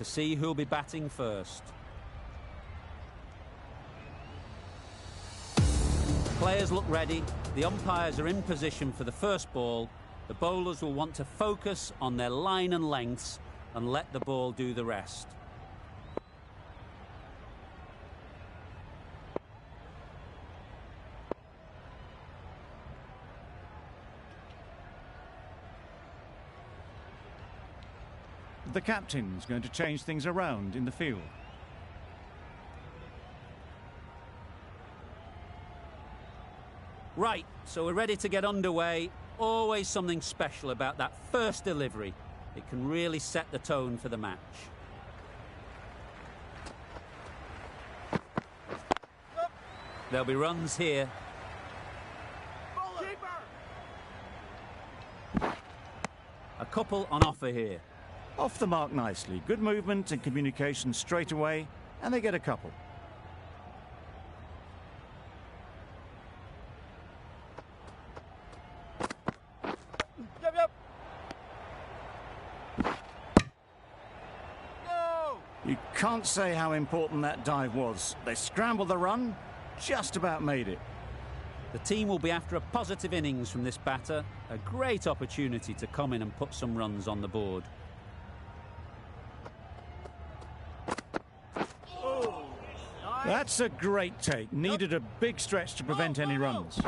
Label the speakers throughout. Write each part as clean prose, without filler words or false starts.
Speaker 1: to see who'll be batting first. Players look ready, the umpires are in position for the first ball. The bowlers will want to focus on their line and lengths and let the ball do the rest.
Speaker 2: The captain's going to change things around in the field.
Speaker 1: Right, so we're ready to get underway. Always something special about that first delivery. It can really set the tone for the match. There'll be runs here. A couple on offer here.
Speaker 2: Off the mark nicely. Good movement and communication straight away, and they get a couple. You can't say how important that dive was. They scrambled the run, just about made it.
Speaker 1: The team will be after a positive innings from this batter. A great opportunity to come in and put some runs on the board.
Speaker 2: That's a great take. Needed a big stretch to prevent any runs.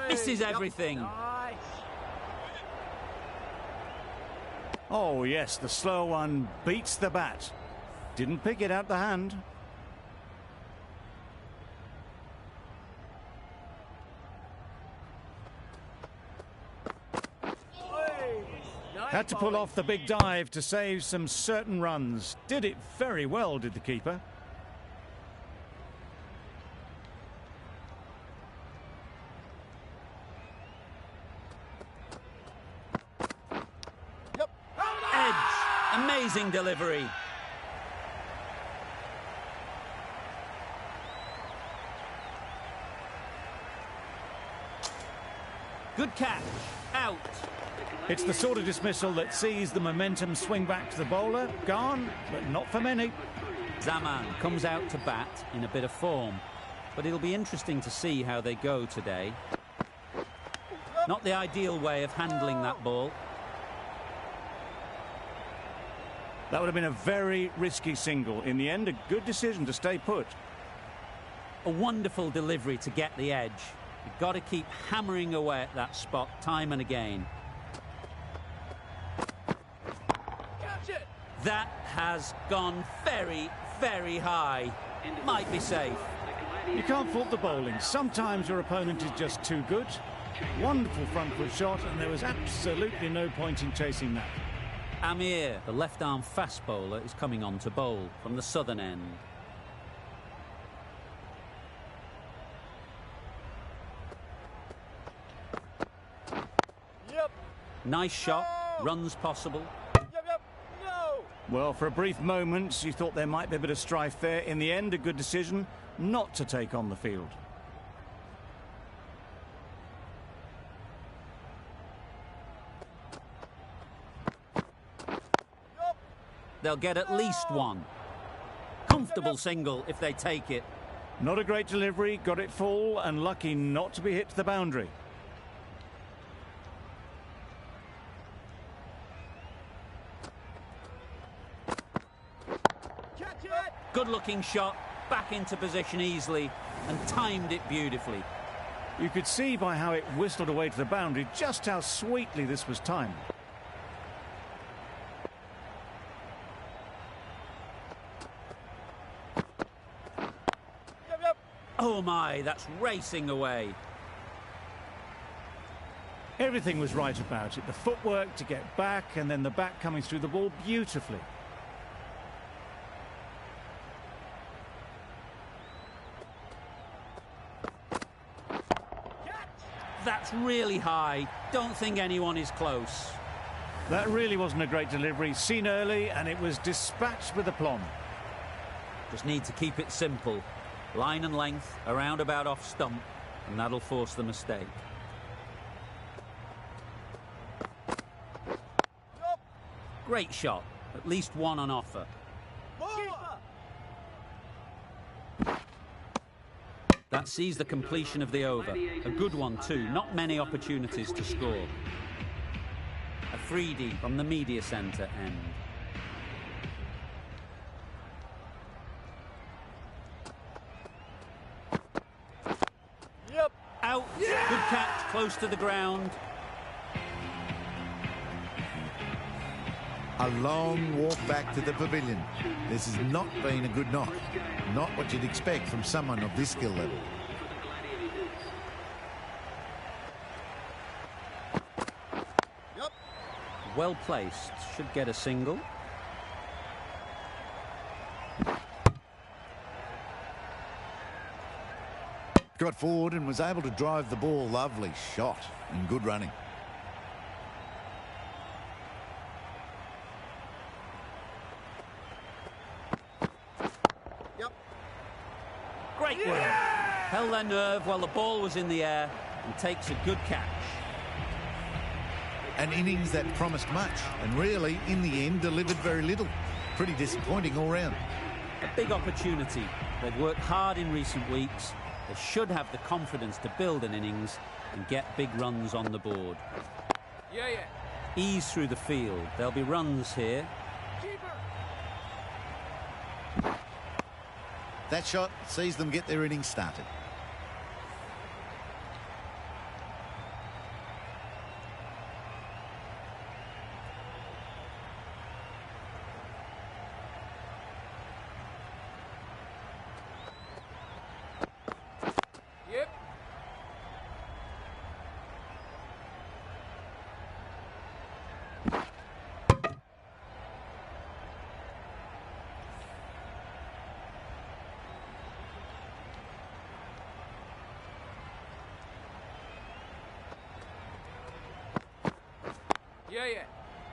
Speaker 1: This is everything.
Speaker 2: Oh yes, the slow one beats the bat. Didn't pick it out the hand. Had to pull off the big dive to save some certain runs. Did it very well, did the keeper.
Speaker 1: Edge. Amazing delivery. Good catch. Out.
Speaker 2: It's the sort of dismissal that sees the momentum swing back to the bowler. Gone, but not for many.
Speaker 1: Zaman comes out to bat in a bit of form, but it'll be interesting to see how they go today. Not the ideal way of handling that ball.
Speaker 2: That would have been a very risky single. In the end, a good decision to stay put.
Speaker 1: A wonderful delivery to get the edge. You've got to keep hammering away at that spot time and again. That has gone very, very high. Might be safe.
Speaker 2: You can't fault the bowling. Sometimes your opponent is just too good. Wonderful front foot shot, and there was absolutely no point in chasing that.
Speaker 1: Amir, the left-arm fast bowler, is coming on to bowl from the southern end. Nice shot. Runs possible.
Speaker 2: Well, for a brief moment, you thought there might be a bit of strife there. In the end, a good decision not to take on the field.
Speaker 1: They'll get at least one. Comfortable single if they take it.
Speaker 2: Not a great delivery, got it full, and lucky not to be hit to the boundary.
Speaker 1: Good-looking shot, back into position easily, and timed it beautifully.
Speaker 2: You could see by how it whistled away to the boundary just how sweetly this was timed.
Speaker 1: Oh my, that's racing away.
Speaker 2: Everything was right about it. The footwork to get back, and then the bat coming through the ball beautifully.
Speaker 1: That's really high. Don't think anyone is close.
Speaker 2: That really wasn't a great delivery. Seen early, and it was dispatched with aplomb.
Speaker 1: Just need to keep it simple. Line and length, around about off stump, and that'll force the mistake. Great shot. At least one on offer. That sees the completion of the over. A good one too. Not many opportunities to score. A freebie from the media centre end. Out. Good catch, close to the ground.
Speaker 3: A long walk back to the pavilion. This has not been a good knock. Not what you'd expect from someone of this skill level.
Speaker 1: Well placed. Should get a single.
Speaker 3: Got forward and was able to drive the ball. Lovely shot and good running.
Speaker 1: Great work. Held their nerve while the ball was in the air and takes a good catch.
Speaker 3: An innings that promised much and really, in the end, delivered very little. Pretty disappointing all round.
Speaker 1: A big opportunity. They've worked hard in recent weeks. They should have the confidence to build an innings and get big runs on the board. Ease through the field. There'll be runs here.
Speaker 3: That shot sees them get their innings started.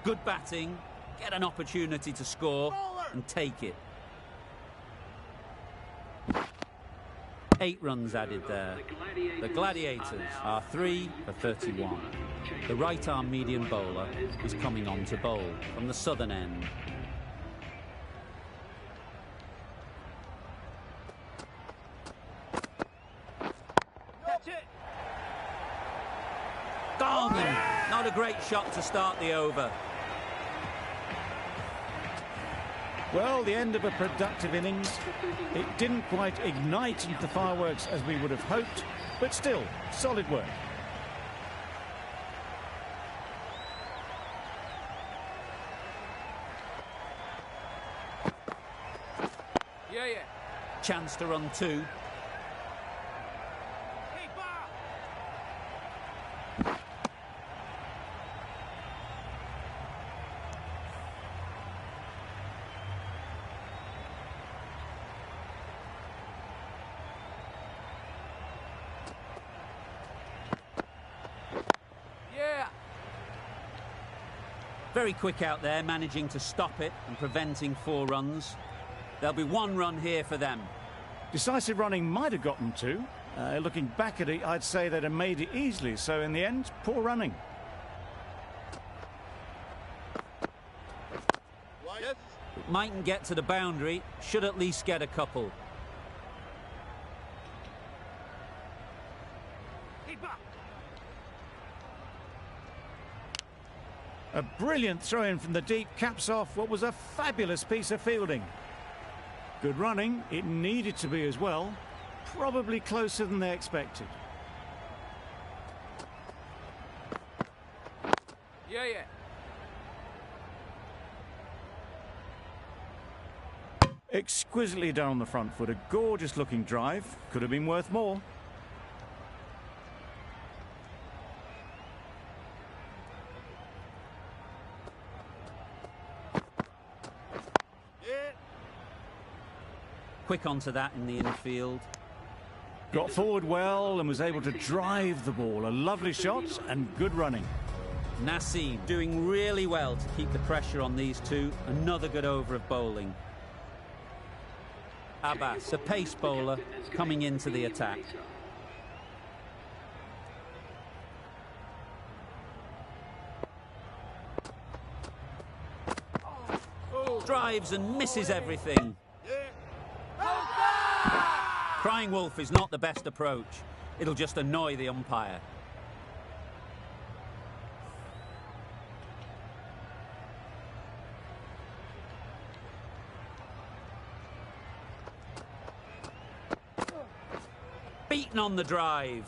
Speaker 1: Good batting, get an opportunity to score and take it. 8 runs added there. The Gladiators are 3 for 31. The right-arm medium bowler is coming on to bowl from the southern end. Gone! Not a great shot to start the over.
Speaker 2: Well, the end of a productive innings. It didn't quite ignite into the fireworks as we would have hoped, but still, solid work.
Speaker 1: Chance to run 2. Very quick out there, managing to stop it and preventing 4 runs. There'll be 1 run here for them.
Speaker 2: Decisive running might have got them 2. Looking back at it, I'd say they'd have made it easily. So in the end, poor running.
Speaker 1: It mightn't get to the boundary, should at least get a couple.
Speaker 2: A brilliant throw-in from the deep caps off what was a fabulous piece of fielding. Good running, it needed to be as well. Probably closer than they expected. Exquisitely done on the front foot. A gorgeous looking drive. Could have been worth more.
Speaker 1: Quick onto that in the infield.
Speaker 2: Got forward well and was able to drive the ball. A lovely shot and good running.
Speaker 1: Nassim doing really well to keep the pressure on these two. Another good over of bowling. Abbas, a pace bowler, coming into the attack. Drives and misses everything. Crying wolf is not the best approach. It'll just annoy the umpire. Beaten on the drive.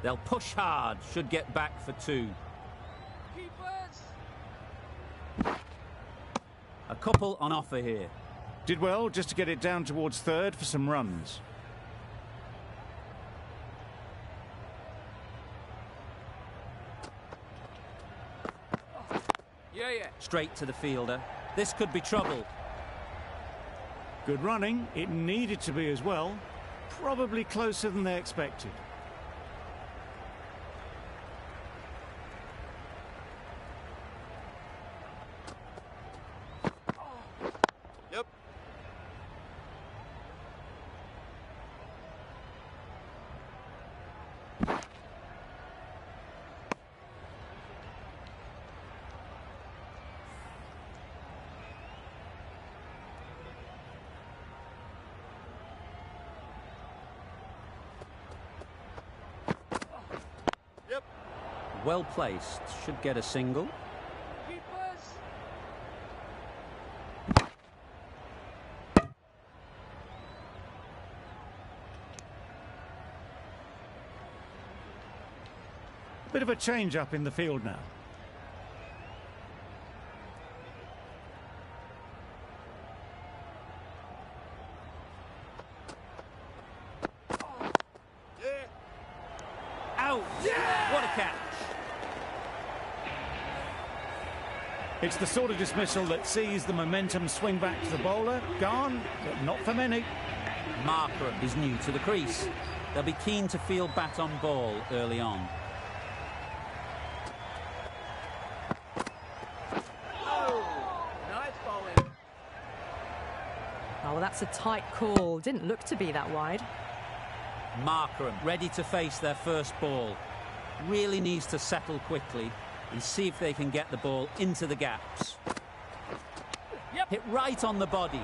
Speaker 1: They'll push hard, should get back for 2. A couple on offer here.
Speaker 2: Did well just to get it down towards third for some runs.
Speaker 1: Straight to the fielder. This could be trouble.
Speaker 2: Good running. It needed to be as well. Probably closer than they expected.
Speaker 1: Well placed, should get a single.
Speaker 2: Bit of a change up in the field now.
Speaker 1: Out! What a catch!
Speaker 2: It's the sort of dismissal that sees the momentum swing back to the bowler. Gone, but not for many.
Speaker 1: Marker is new to the crease. They'll be keen to field bat on ball early on.
Speaker 4: Oh, well, that's a tight call. Didn't look to be that wide.
Speaker 1: Marker ready to face their first ball. Really needs to settle quickly and see if they can get the ball into the gaps. Hit right on the body.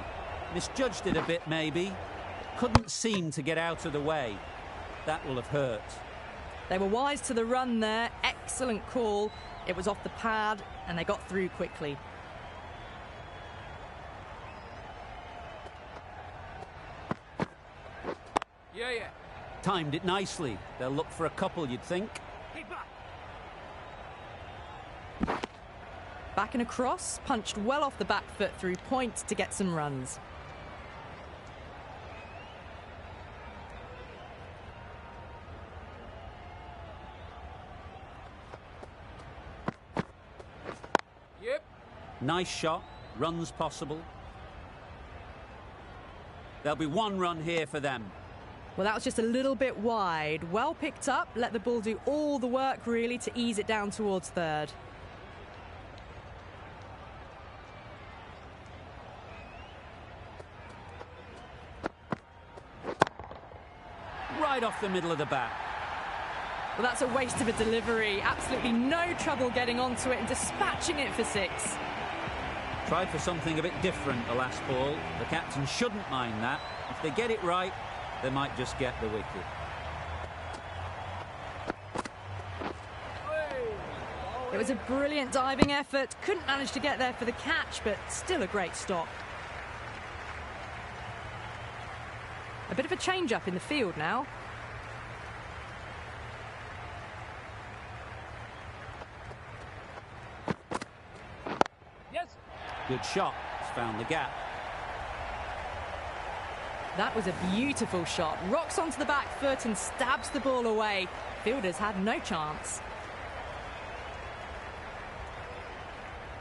Speaker 1: Misjudged it a bit, maybe. Couldn't seem to get out of the way. That will have hurt.
Speaker 4: They were wise to the run there. Excellent call. It was off the pad and they got through quickly.
Speaker 1: Timed it nicely. They'll look for a couple, you'd think.
Speaker 4: Back and across, punched well off the back foot through point to get some runs.
Speaker 1: Nice shot. Runs possible. There'll be 1 run here for them.
Speaker 4: Well, that was just a little bit wide. Well picked up. Let the ball do all the work, really, to ease it down towards third.
Speaker 1: Right off the middle of the bat.
Speaker 4: Well, that's a waste of a delivery. Absolutely no trouble getting onto it and dispatching it for 6.
Speaker 1: Tried for something a bit different the last ball. The captain shouldn't mind that. If they get it right, they might just get the wicket.
Speaker 4: It was a brilliant diving effort. Couldn't manage to get there for the catch, but still a great stop. A bit of a change-up in the field now.
Speaker 1: Good shot. He's found the gap.
Speaker 4: That was a beautiful shot. Rocks onto the back foot and stabs the ball away. Fielders had no chance.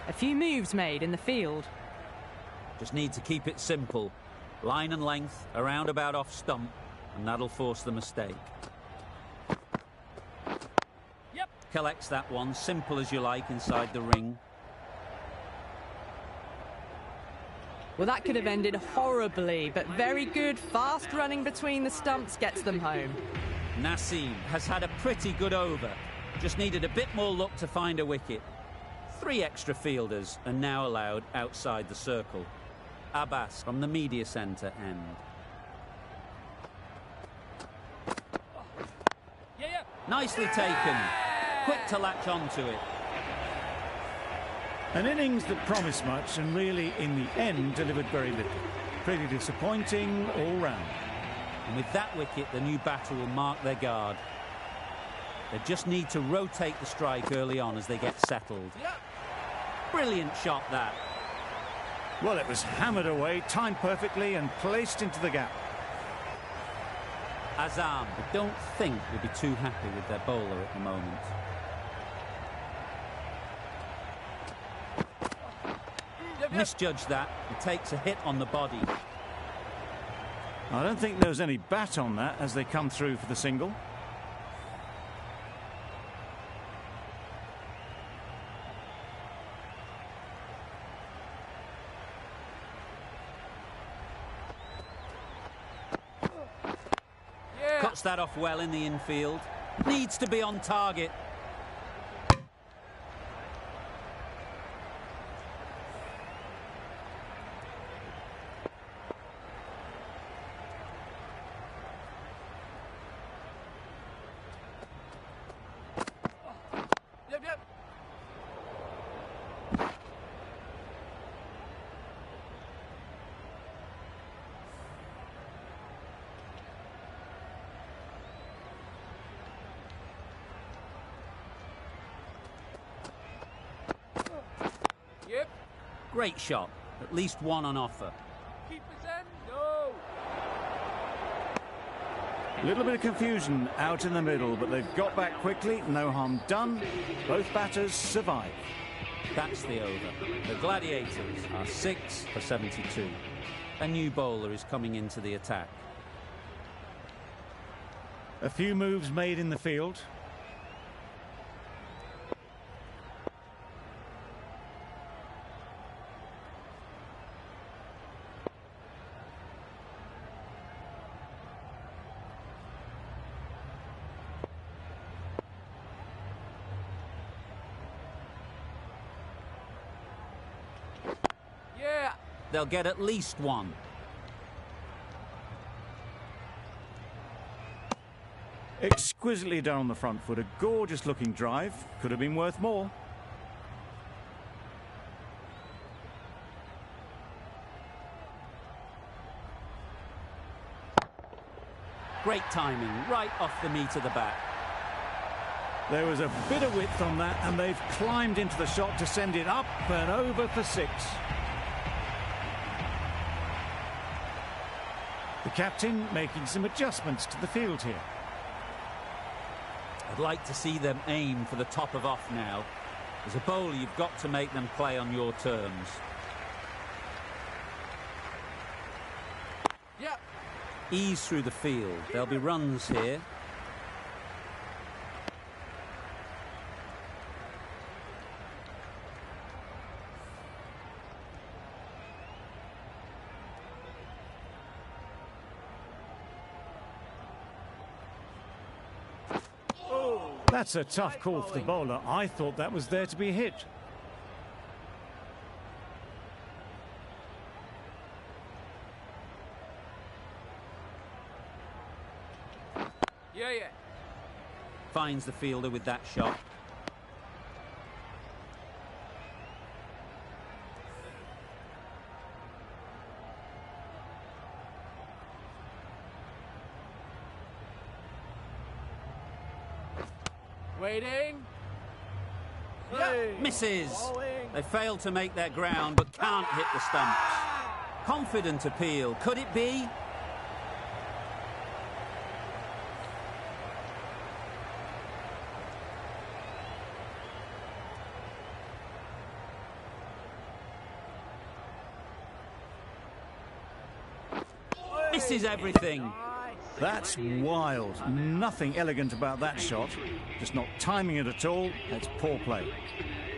Speaker 4: A few moves made in the field.
Speaker 1: Just need to keep it simple. Line and length, around about off stump, and that'll force the mistake. Collects that one, simple as you like, inside the ring.
Speaker 4: Well, that could have ended horribly, but very good. Fast running between the stumps gets them home.
Speaker 1: Naseem has had a pretty good over. Just needed a bit more luck to find a wicket. 3 extra fielders are now allowed outside the circle. Abbas from the media centre end. Nicely taken. Quick to latch onto it.
Speaker 2: An innings that promised much and really, in the end, delivered very little. Pretty disappointing all round.
Speaker 1: And with that wicket, the new batter will mark their guard. They just need to rotate the strike early on as they get settled. Brilliant shot, that.
Speaker 2: Well, it was hammered away, timed perfectly and placed into the gap.
Speaker 1: Azam, I don't think, will be too happy with their bowler at the moment. Misjudged that. He takes a hit on the body.
Speaker 2: I don't think there was any bat on that as they come through for the single.
Speaker 1: Cuts that off well in the infield. Needs to be on target. Great shot. At least one on offer.
Speaker 5: Keeper's end? No.
Speaker 2: A little bit of confusion out in the middle, but they've got back quickly. No harm done. Both batters survive.
Speaker 1: That's the over. The Gladiators are 6 for 72. A new bowler is coming into the attack.
Speaker 2: A few moves made in the field.
Speaker 1: They'll get at least one.
Speaker 2: Exquisitely done on the front foot. A gorgeous looking drive. Could have been worth more.
Speaker 1: Great timing, right off the meat of the bat.
Speaker 2: There was a bit of width on that, and they've climbed into the shot to send it up and over for 6. The captain making some adjustments to the field here.
Speaker 1: I'd like to see them aim for the top of off now. As a bowler, you've got to make them play on your terms. Ease through the field. There'll be runs here.
Speaker 2: That's a tough call for the bowler. I thought that was there to be hit.
Speaker 1: Finds the fielder with that shot.
Speaker 5: Waiting.
Speaker 1: Misses. They failed to make their ground, but can't hit the stumps. Confident appeal. Could it be? Misses everything.
Speaker 2: That's wild. Nothing elegant about that shot. Just not timing it at all. It's poor play.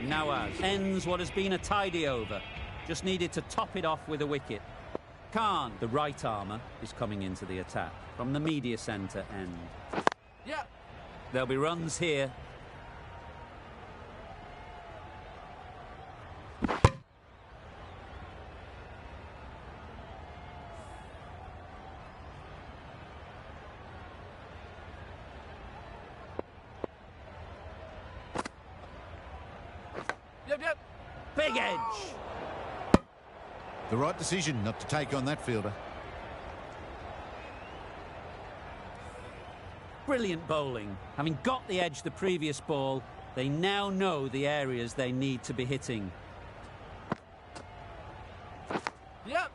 Speaker 1: Nawaz ends what has been a tidy over. Just needed to top it off with a wicket. Khan, the right armour, is coming into the attack from the media centre end. There'll be runs here. Big edge.
Speaker 3: The right decision not to take on that fielder.
Speaker 1: Brilliant bowling. Having got the edge the previous ball, they now know the areas they need to be hitting.
Speaker 5: Yep.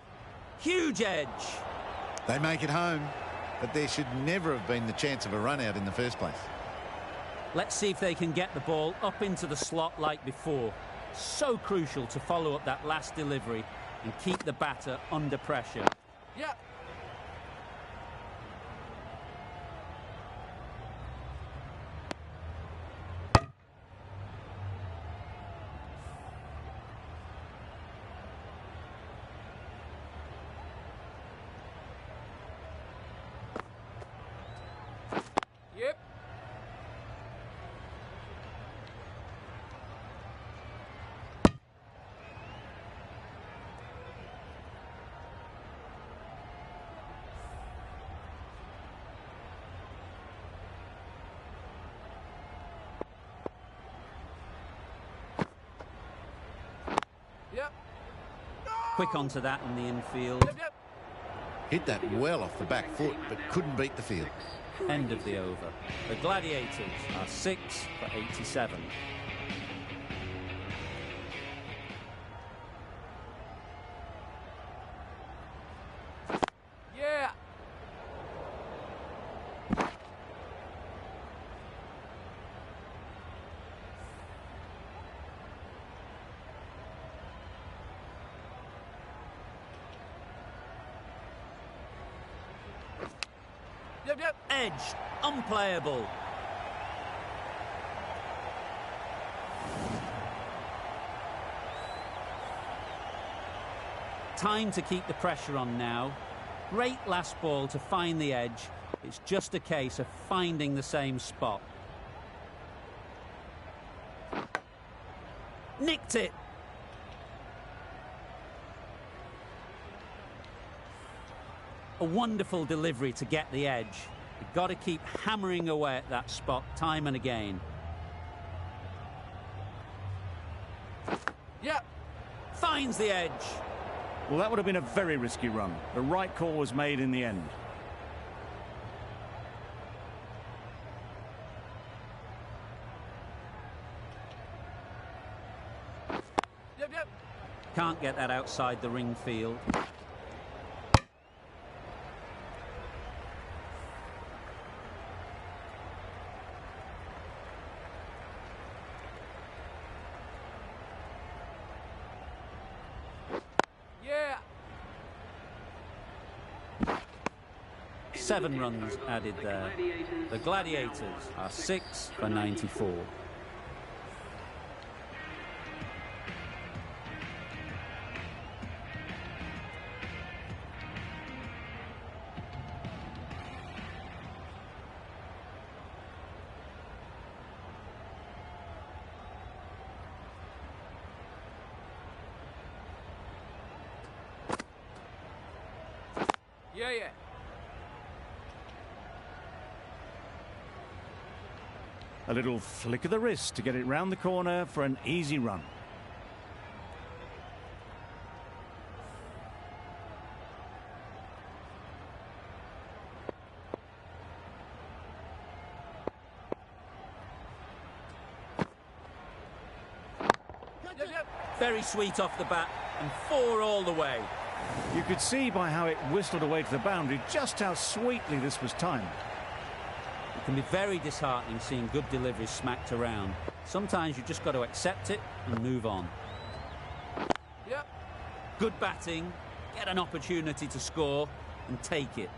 Speaker 1: Huge edge.
Speaker 3: They make it home, but there should never have been the chance of a run out in the first place.
Speaker 1: Let's see if they can get the ball up into the slot like before. So crucial to follow up that last delivery and keep the batter under pressure.
Speaker 5: Yep. Yep. Yep.
Speaker 1: Quick onto that in the infield.
Speaker 5: Yep, yep.
Speaker 3: Hit that well off the back foot, but couldn't beat the field.
Speaker 1: End of the over. The Gladiators are 6 for 87.
Speaker 5: Yeah. Yep, yep.
Speaker 1: Edge, unplayable. Time to keep the pressure on now. Great last ball to find the edge. It's just a case of finding the same spot. Nicked it. A wonderful delivery to get the edge. You've got to keep hammering away at that spot time and again.
Speaker 5: Yep.
Speaker 1: Finds the edge.
Speaker 2: Well, that would have been a very risky run. The right call was made in the end.
Speaker 5: Yep, yep.
Speaker 1: Can't get that outside the ring field.
Speaker 5: Yeah.
Speaker 1: 7 runs added there. The Gladiators are 6 for 94.
Speaker 5: Yeah, yeah.
Speaker 2: A little flick of the wrist to get it round the corner for an easy run.
Speaker 5: Yep, yep.
Speaker 1: Very sweet off the bat and 4 all the way.
Speaker 2: You could see by how it whistled away to the boundary just how sweetly this was timed.
Speaker 1: It can be very disheartening seeing good deliveries smacked around. Sometimes you've just got to accept it and move on.
Speaker 5: Yep.
Speaker 1: Good batting, get an opportunity to score and take it.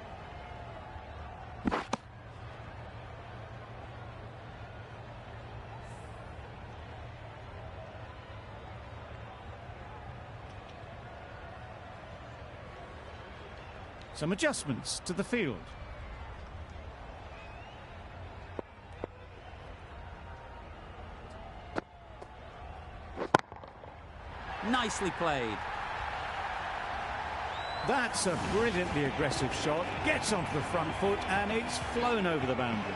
Speaker 2: Some adjustments to the field.
Speaker 1: Nicely played.
Speaker 2: That's a brilliantly aggressive shot. Gets onto the front foot and it's flown over the boundary.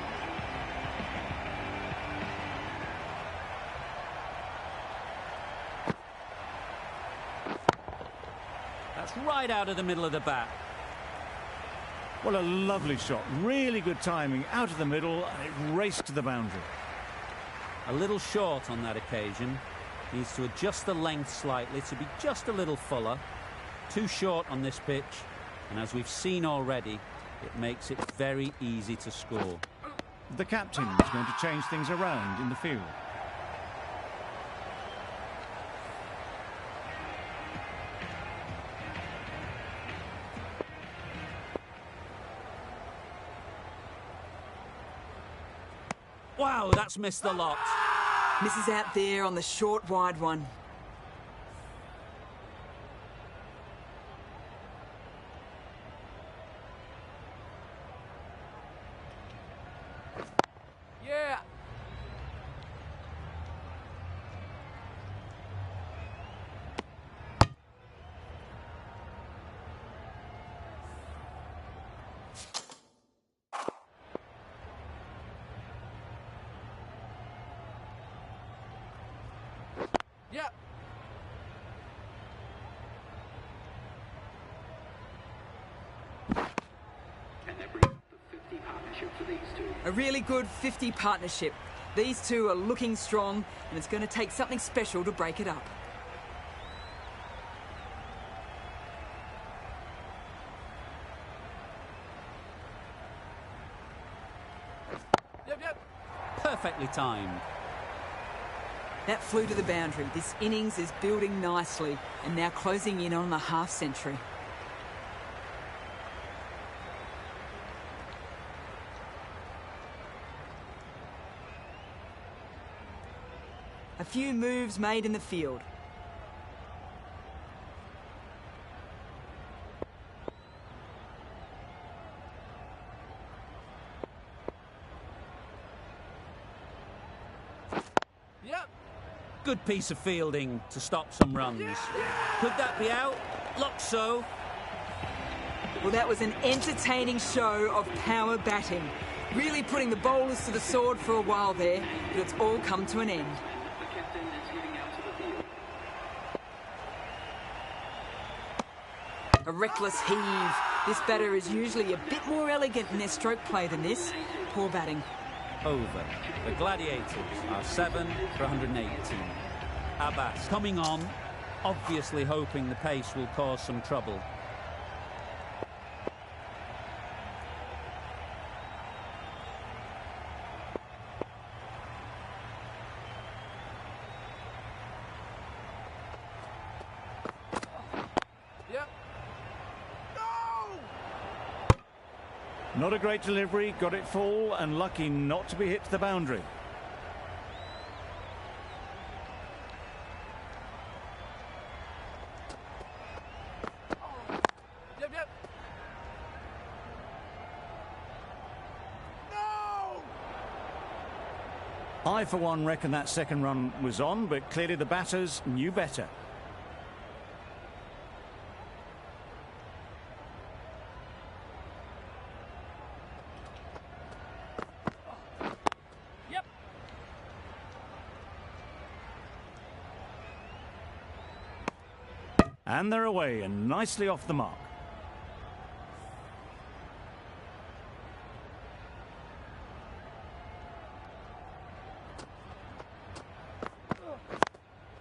Speaker 1: That's right out of the middle of the bat.
Speaker 2: Well, a lovely shot. Really good timing. Out of the middle, and it raced to the boundary.
Speaker 1: A little short on that occasion. Needs to adjust the length slightly to be just a little fuller. Too short on this pitch, and as we've seen already, it makes it very easy to score.
Speaker 2: The captain is going to change things around in the field.
Speaker 1: Wow, that's missed the lot.
Speaker 6: Misses out there on the short, wide one.
Speaker 5: Yeah. Yeah.
Speaker 6: A really good 50 partnership. These two are looking strong, and it's going to take something special to break it up.
Speaker 5: Yep, yep.
Speaker 1: Perfectly timed.
Speaker 6: That flew to the boundary. This innings is building nicely, and now closing in on the half-century. A few moves made in the field.
Speaker 5: Yep.
Speaker 1: Good piece of fielding to stop some runs. Could that be out? Looks so.
Speaker 6: Well, that was an entertaining show of power batting. Really putting the bowlers to the sword for a while there, but it's all come to an end. A reckless heave. This batter is usually a bit more elegant in their stroke play than this. Poor batting.
Speaker 1: Over. The Gladiators are 7 for 118. Abbas coming on, obviously hoping the pace will cause some trouble.
Speaker 5: Yep. No!
Speaker 2: Not a great delivery, got it full, and lucky not to be hit to the boundary.
Speaker 5: Yep, yep. No!
Speaker 2: I, for one, reckon that second run was on, but clearly the batters knew better.
Speaker 5: Yep.
Speaker 2: And they're away and nicely off the mark.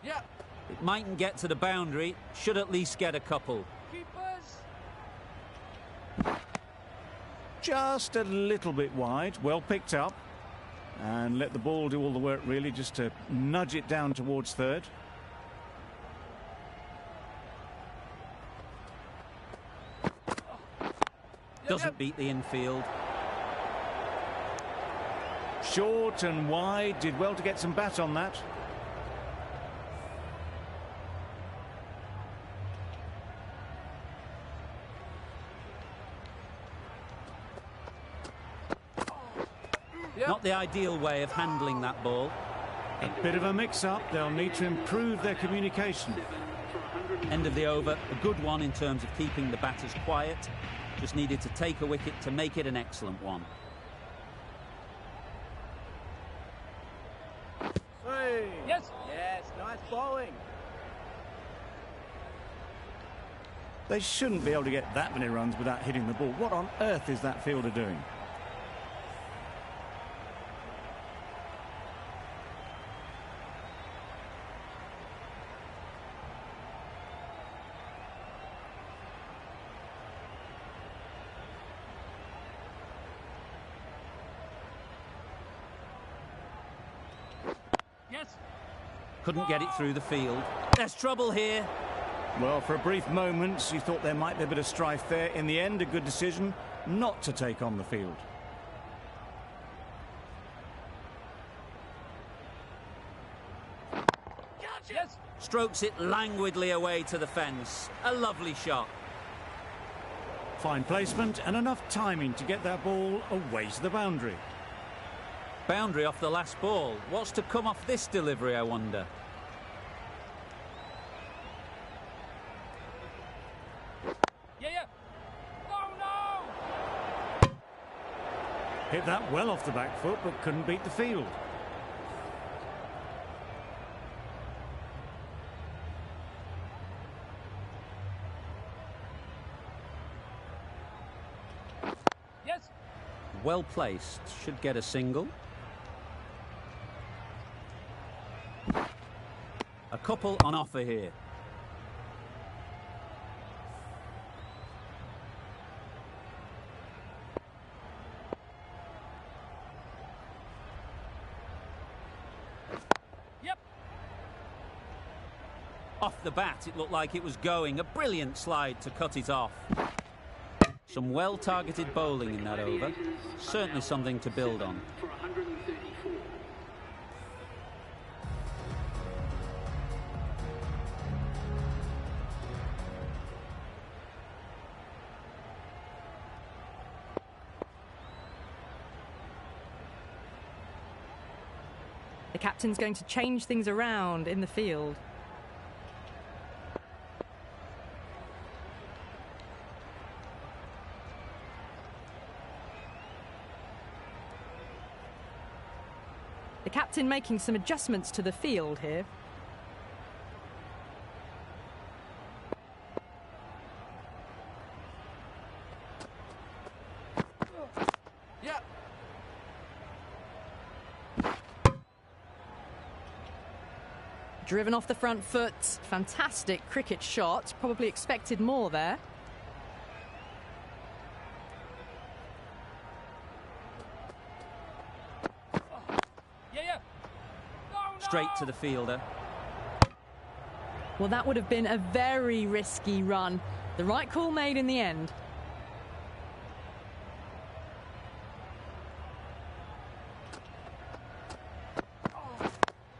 Speaker 5: Yep.
Speaker 1: It mightn't get to the boundary, should at least get a couple.
Speaker 5: Keepers.
Speaker 2: Just a little bit wide, well picked up. And let the ball do all the work, really, just to nudge it down towards third.
Speaker 1: Doesn't beat the infield.
Speaker 2: Short and wide, did well to get some bat on that.
Speaker 5: Yep.
Speaker 1: Not the ideal way of handling that ball.
Speaker 2: A bit of a mix-up, they'll need to improve their communication.
Speaker 1: End of the over, a good one in terms of keeping the batters quiet. Just needed to take a wicket to make it an excellent one.
Speaker 5: Yes. Yes. Nice bowling.
Speaker 2: They shouldn't be able to get that many runs without hitting the ball. What on earth is that fielder doing?
Speaker 5: Yes.
Speaker 1: Couldn't get it through the field. There's trouble here.
Speaker 2: Well, for a brief moment, you thought there might be a bit of strife there. In the end, a good decision not to take on the field.
Speaker 5: Yes.
Speaker 1: Strokes it languidly away to the fence. A lovely shot.
Speaker 2: Fine placement and enough timing to get that ball away to the boundary.
Speaker 1: Boundary off the last ball. What's to come off this delivery, I wonder?
Speaker 5: Yeah. Oh, no!
Speaker 2: Hit that well off the back foot, but couldn't beat the field.
Speaker 5: Yes.
Speaker 1: Well placed. Should get a single. A couple on offer here.
Speaker 5: Yep.
Speaker 1: Off the bat, it looked like it was going. A brilliant slide to cut it off. Some well-targeted bowling in that over. Certainly something to build on.
Speaker 7: For 134.
Speaker 4: The captain's going to change things around in the field. The captain making some adjustments to the field here.
Speaker 5: Yeah.
Speaker 4: Driven off the front foot. Fantastic cricket shot. Probably expected more there.
Speaker 5: Yeah. Oh, no!
Speaker 1: Straight to the fielder.
Speaker 4: Well, that would have been a very risky run. The right call made in the end.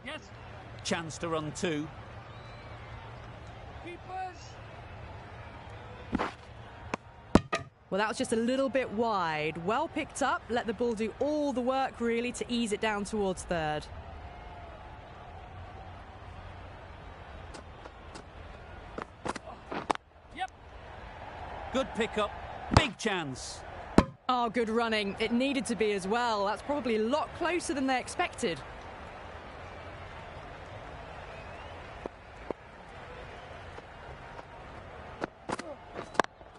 Speaker 5: Yes.
Speaker 1: Chance to run two.
Speaker 5: Keepers.
Speaker 4: Well, that was just a little bit wide. Well picked up. Let the ball do all the work, really, to ease it down towards third.
Speaker 5: Yep.
Speaker 1: Good pickup. Big chance.
Speaker 4: Oh, good running. It needed to be as well. That's probably a lot closer than they expected.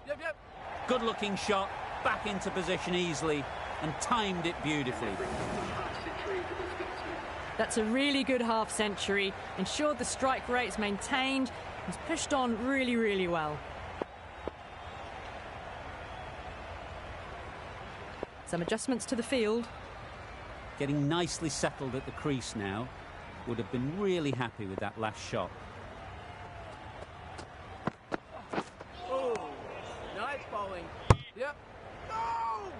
Speaker 5: Yep.
Speaker 1: Good looking shot. Back into position easily and timed it beautifully.
Speaker 4: That's a really good half century. Ensured the strike rate's maintained. He's pushed on really, really well. Some adjustments to the field.
Speaker 1: Getting nicely settled at the crease now. Would have been really happy with that last shot.
Speaker 5: Nice bowling. Yep. No!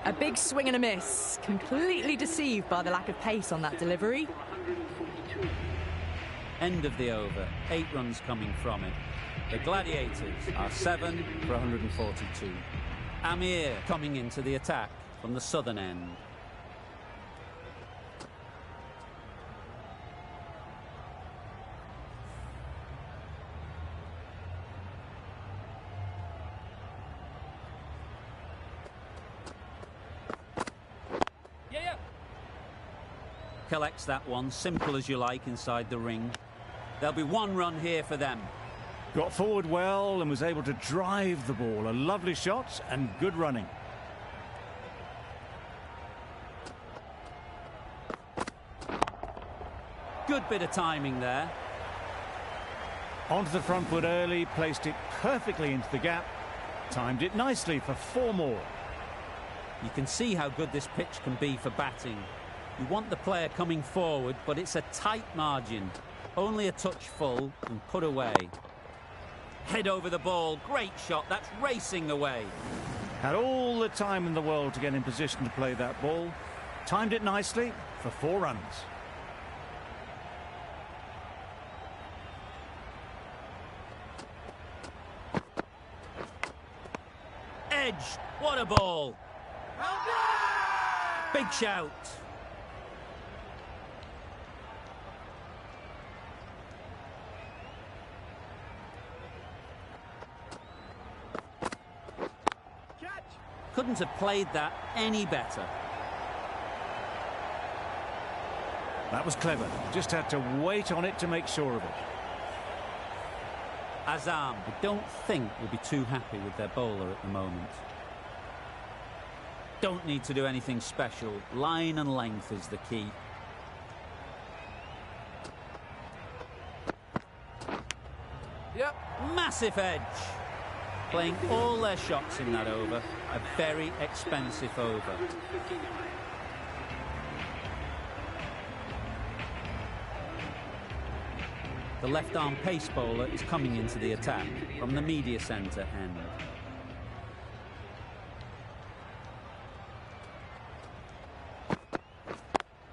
Speaker 4: A big swing and a miss. Completely deceived by the lack of pace on that delivery.
Speaker 1: End of the over. 8 runs coming from it. The Gladiators are 7 for 142. Amir coming into the attack from the southern end.
Speaker 5: Yeah.
Speaker 1: Collects that one, simple as you like, inside the ring. There'll be 1 run here for them.
Speaker 2: Got forward well and was able to drive the ball. A lovely shot and good running.
Speaker 1: Good bit of timing there.
Speaker 2: Onto the front foot early, placed it perfectly into the gap. Timed it nicely for 4 more.
Speaker 1: You can see how good this pitch can be for batting. You want the player coming forward, but it's a tight margin. Only a touch full and put away. Head over the ball. Great shot. That's racing away.
Speaker 2: Had all the time in the world to get in position to play that ball. Timed it nicely for 4 runs.
Speaker 1: Edge. What a ball. Big shout. Couldn't have played that any better.
Speaker 2: That was clever. Just had to wait on it to make sure of it.
Speaker 1: Azam, I don't think will be too happy with their bowler at the moment. Don't need to do anything special. Line and length is the key.
Speaker 5: Yep.
Speaker 1: Massive edge. Playing all their shots in that over. A very expensive over. The left-arm pace bowler is coming into the attack from the media centre end.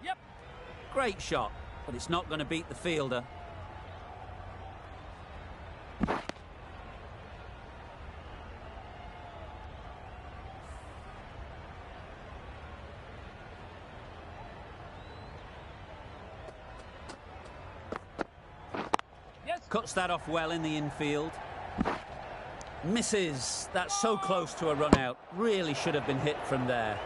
Speaker 5: Yep.
Speaker 1: Great shot, but it's not going to beat the fielder. Cuts that off well in the infield. Misses. That's so close to a run out. Really should have been hit from there.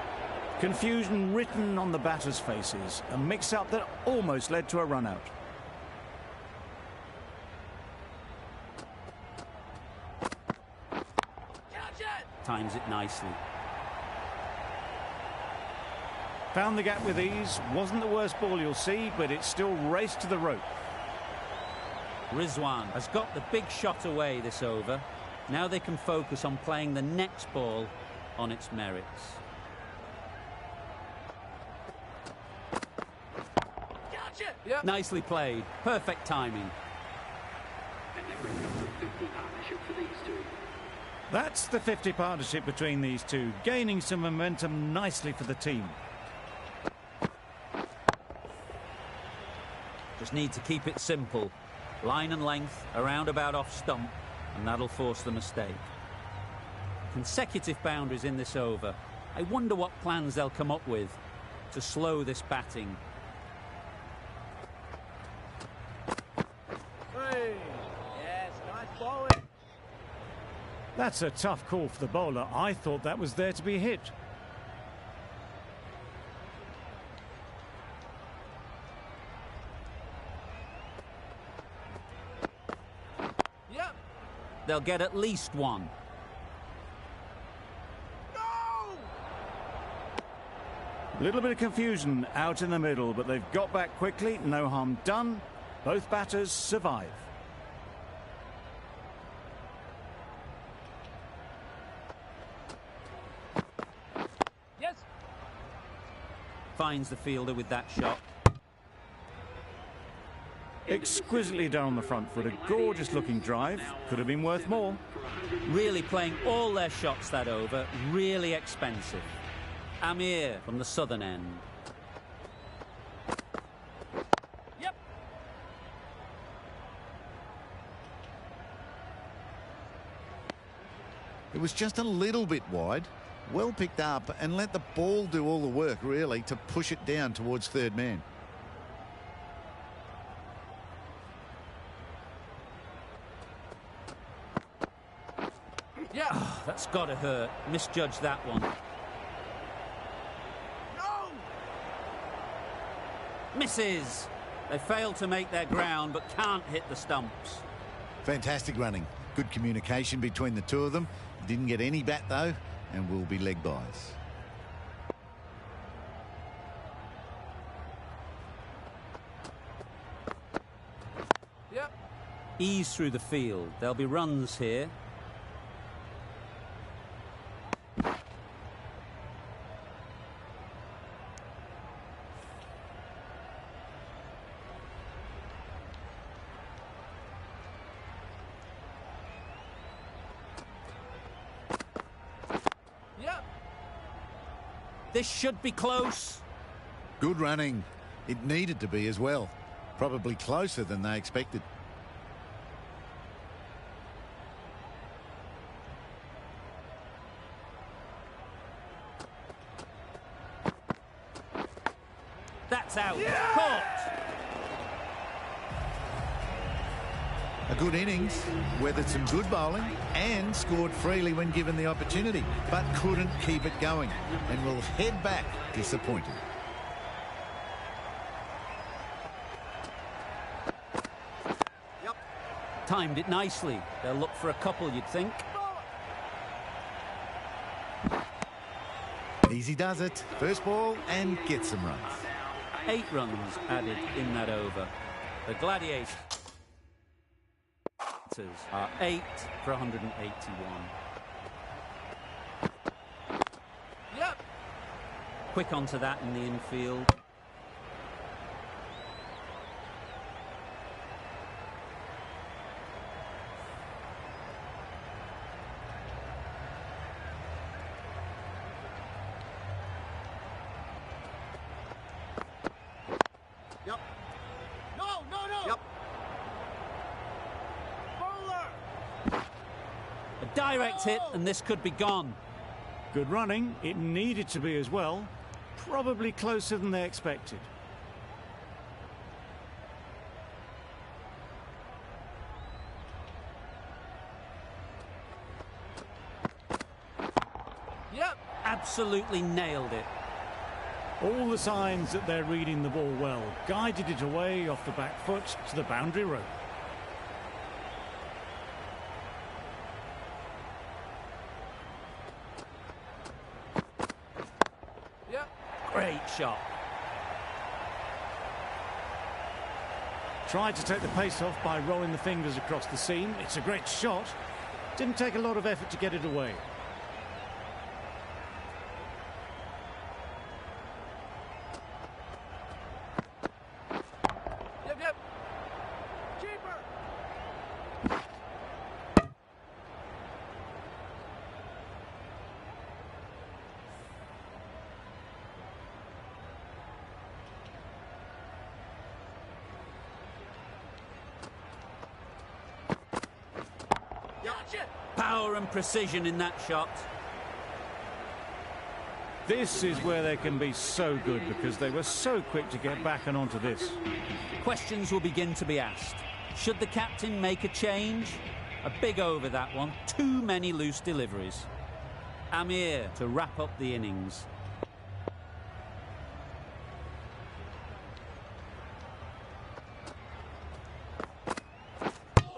Speaker 2: Confusion written on the batters' faces. A mix-up that almost led to a run out.
Speaker 1: Times it nicely.
Speaker 2: Found the gap with ease. Wasn't the worst ball you'll see, but it still raced to the rope.
Speaker 1: Rizwan has got the big shot away this over. Now they can focus on playing the next ball on its merits.
Speaker 5: Gotcha. Yep.
Speaker 1: Nicely played. Perfect timing.
Speaker 2: That's the 50 partnership between these two, gaining some momentum nicely for the team.
Speaker 1: Just need to keep it simple. Line and length, around about off stump, and that'll force the mistake. Consecutive boundaries in this over. I wonder what plans they'll come up with to slow this batting.
Speaker 5: Hey. Yes, nice bowling.
Speaker 2: That's a tough call for the bowler. I thought that was there to be hit.
Speaker 1: They'll get at least one.
Speaker 5: No!
Speaker 2: A little bit of confusion out in the middle, but they've got back quickly. No harm done. Both batters survive.
Speaker 5: Yes.
Speaker 1: Finds the fielder with that shot.
Speaker 2: Exquisitely done on the front foot. A gorgeous looking drive. Could have been worth more.
Speaker 1: Really playing all their shots that over. Really expensive. Amir from the southern end.
Speaker 5: Yep.
Speaker 3: It was just a little bit wide. Well picked up and let the ball do all the work, really, to push it down towards third man.
Speaker 5: Yeah.
Speaker 1: Oh, that's got to hurt. Misjudged that one.
Speaker 5: No.
Speaker 1: Misses. They failed to make their ground, but can't hit the stumps.
Speaker 3: Fantastic running. Good communication between the two of them. Didn't get any bat, though, and will be leg byes.
Speaker 5: Yep.
Speaker 1: Ease through the field. There'll be runs here. This should be close.
Speaker 3: Good running. It needed to be as well. Probably closer than they expected.
Speaker 1: That's out. Caught.
Speaker 3: A good innings, weathered some good bowling and scored freely when given the opportunity, but couldn't keep it going and will head back disappointed.
Speaker 5: Yep.
Speaker 1: Timed it nicely. They'll look for a couple, you'd think.
Speaker 3: Easy does it. First ball and gets some runs.
Speaker 1: 8 runs added in that over. The Gladiators are 8 for 181.
Speaker 5: Yep.
Speaker 1: Quick onto that in the infield.
Speaker 5: Yep. No. Yep.
Speaker 1: A direct hit, and this could be gone.
Speaker 2: Good running. It needed to be as well. Probably closer than they expected.
Speaker 5: Yep.
Speaker 1: Absolutely nailed it.
Speaker 2: All the signs that they're reading the ball well. Guided it away off the back foot to the boundary rope.
Speaker 5: Yep.
Speaker 1: Great shot.
Speaker 2: Tried to take the pace off by rolling the fingers across the seam. It's a great shot. Didn't take a lot of effort to get it away.
Speaker 5: Yep. Keeper. Gotcha.
Speaker 1: Power and precision in that shot.
Speaker 2: This is where they can be so good because they were so quick to get back and onto this.
Speaker 1: Questions will begin to be asked. Should the captain make a change? A big over, that one. Too many loose deliveries. Amir to wrap up the innings.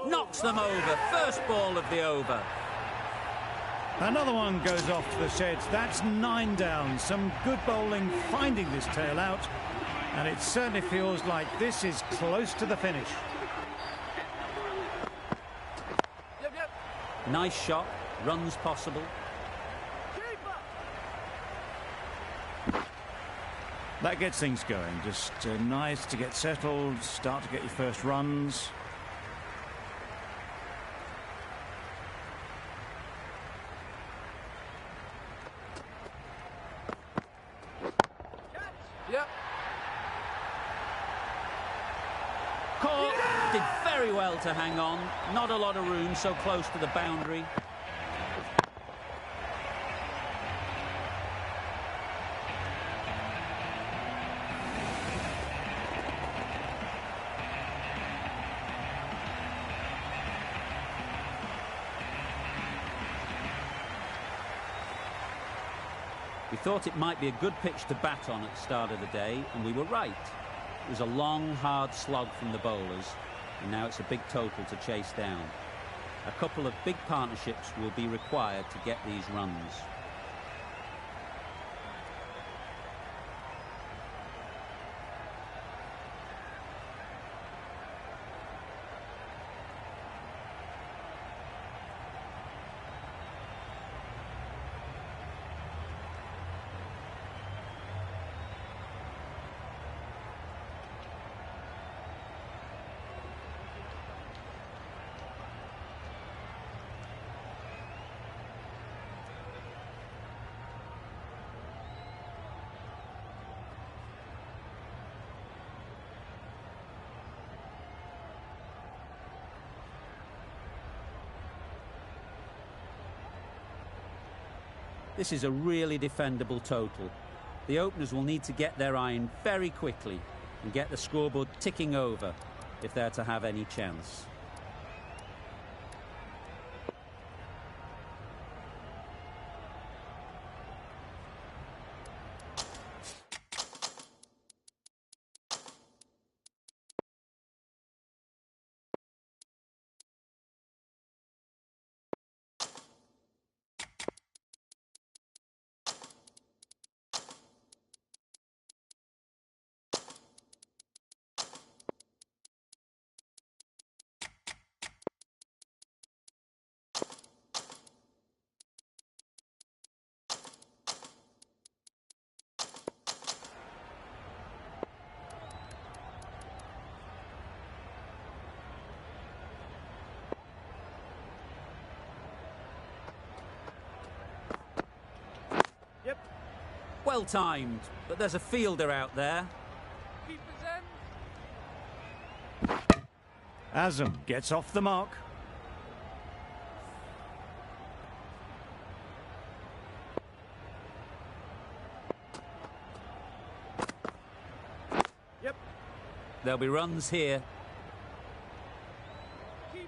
Speaker 1: Knocks them over. First ball of the over.
Speaker 2: Another one goes off to the sheds. That's 9 down. Some good bowling finding this tail out. And it certainly feels like this is close to the finish.
Speaker 5: Yep.
Speaker 1: Nice shot. Runs possible.
Speaker 5: Keeper.
Speaker 2: That gets things going. Just nice to get settled, start to get your first runs.
Speaker 5: Yep.
Speaker 1: Caught. Did very well to hang on. Not a lot of room, so close to the boundary. We thought it might be a good pitch to bat on at the start of the day, and we were right. It was a long, hard slog from the bowlers. and now it's a big total to chase down. A couple of big partnerships will be required to get these runs. This is a really defendable total. The openers will need to get their iron very quickly and get the scoreboard ticking over if they're to have any chance. Well timed, but there's a fielder out there.
Speaker 5: Keeper's end.
Speaker 2: Azam gets off the mark.
Speaker 5: Yep.
Speaker 1: There'll be runs here.
Speaker 5: Keepers.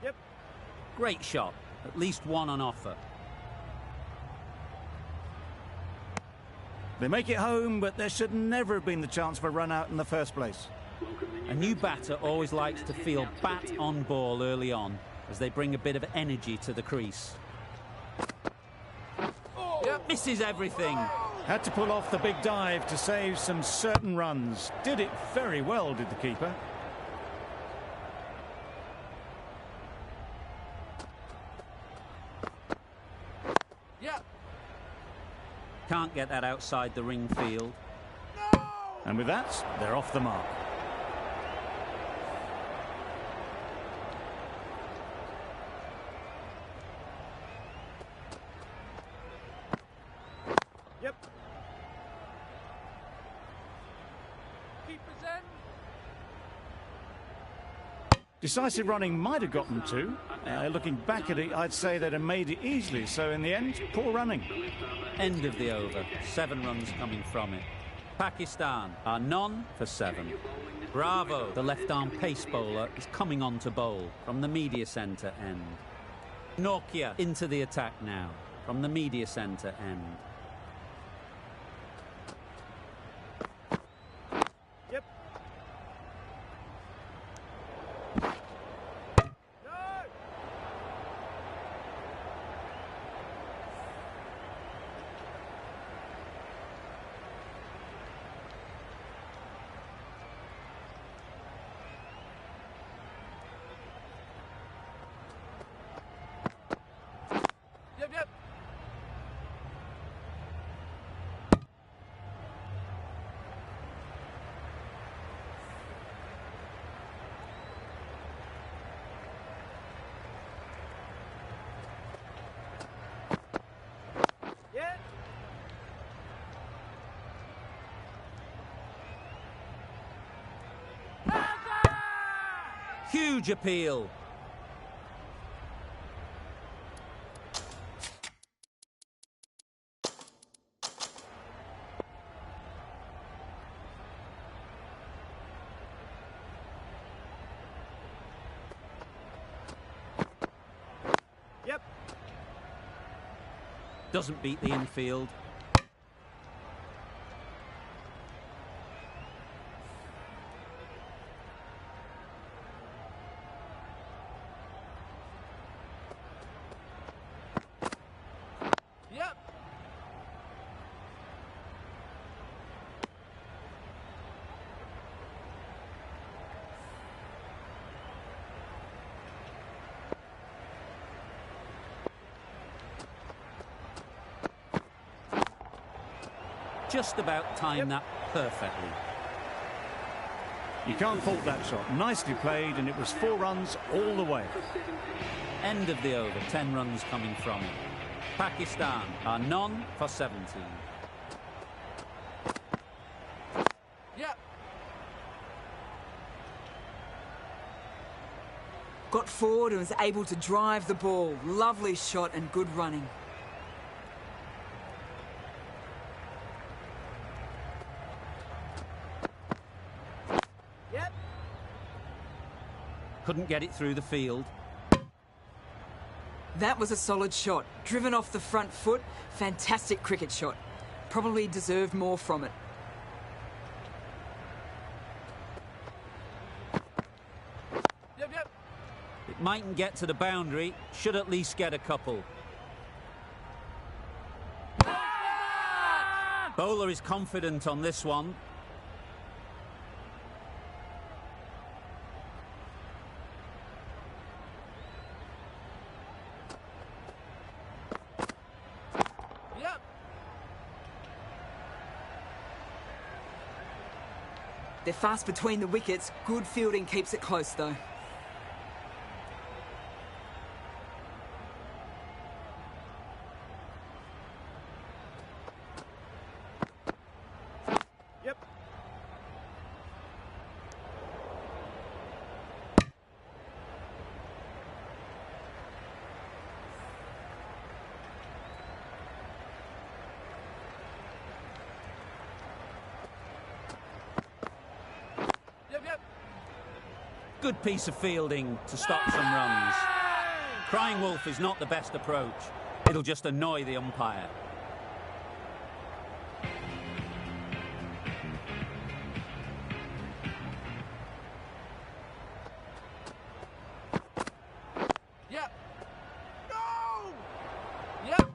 Speaker 5: Yep.
Speaker 1: Great shot, at least one on offer.
Speaker 2: They make it home, but there should never have been the chance for a run out in the first place.
Speaker 1: A new batter always likes to feel bat on ball early on as they bring a bit of energy to the crease.
Speaker 5: Yep.
Speaker 1: Misses everything.
Speaker 2: Had to pull off the big dive to save some certain runs. Did it very well, did the keeper.
Speaker 5: Yep.
Speaker 1: Can't get that outside the ring field.
Speaker 5: No.
Speaker 2: And with that, they're off the mark.
Speaker 5: Yep. Keeper's end.
Speaker 2: Decisive running might have gotten two. Looking back at it, I'd say they'd have made it easily. So in the end, poor running.
Speaker 1: End of the over. 7 runs coming from it. Pakistan are none for 7. Bravo, the left-arm pace bowler, is coming on to bowl from the media centre end. Nokia into the attack now from the media centre end.
Speaker 5: Yep. No. Yep, yep. Yeah.
Speaker 1: Huge appeal. Doesn't beat the infield.
Speaker 5: Yep.
Speaker 1: Just about timed that perfectly.
Speaker 2: You can't fault that shot. Nicely played, and it was 4 runs all the way.
Speaker 1: End of the over, 10 runs coming from it. Pakistan are none for 17.
Speaker 5: Yep.
Speaker 6: Got forward and was able to drive the ball. Lovely shot and good running.
Speaker 5: Yep.
Speaker 1: Couldn't get it through the field.
Speaker 6: That was a solid shot. Driven off the front foot. Fantastic cricket shot. Probably deserved more from it.
Speaker 5: Yep, yep.
Speaker 1: It mightn't get to the boundary, should at least get a couple. Bowler is confident on this one.
Speaker 5: Yep.
Speaker 6: They're fast between the wickets. Good fielding keeps it close though.
Speaker 5: Yep. Yep, yep.
Speaker 1: Good piece of fielding to stop some runs. Crying wolf is not the best approach. It'll just annoy the umpire.
Speaker 5: Yep. No! Yep.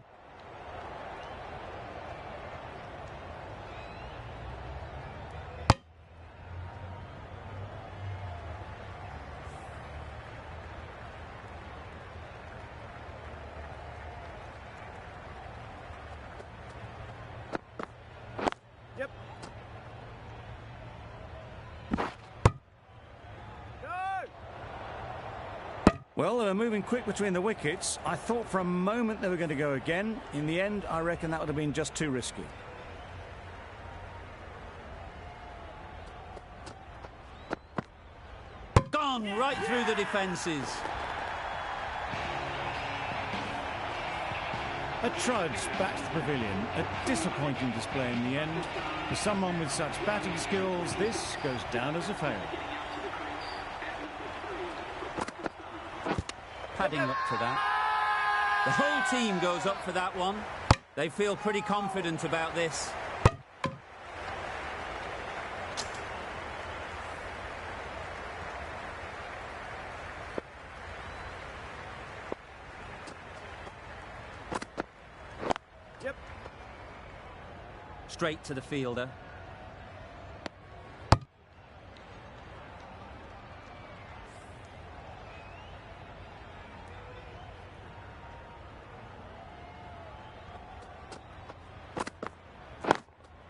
Speaker 5: Yep. Go!
Speaker 2: Well, they were moving quick between the wickets. I thought for a moment they were going to go again. In the end, I reckon that would have been just too risky.
Speaker 1: Gone right through the defences.
Speaker 2: A trudge back to the pavilion. A disappointing display in the end. For someone with such batting skills, this goes down as a fail.
Speaker 1: Padding up to that. The whole team goes up for that one. They feel pretty confident about this.
Speaker 5: Yep.
Speaker 1: Straight to the fielder.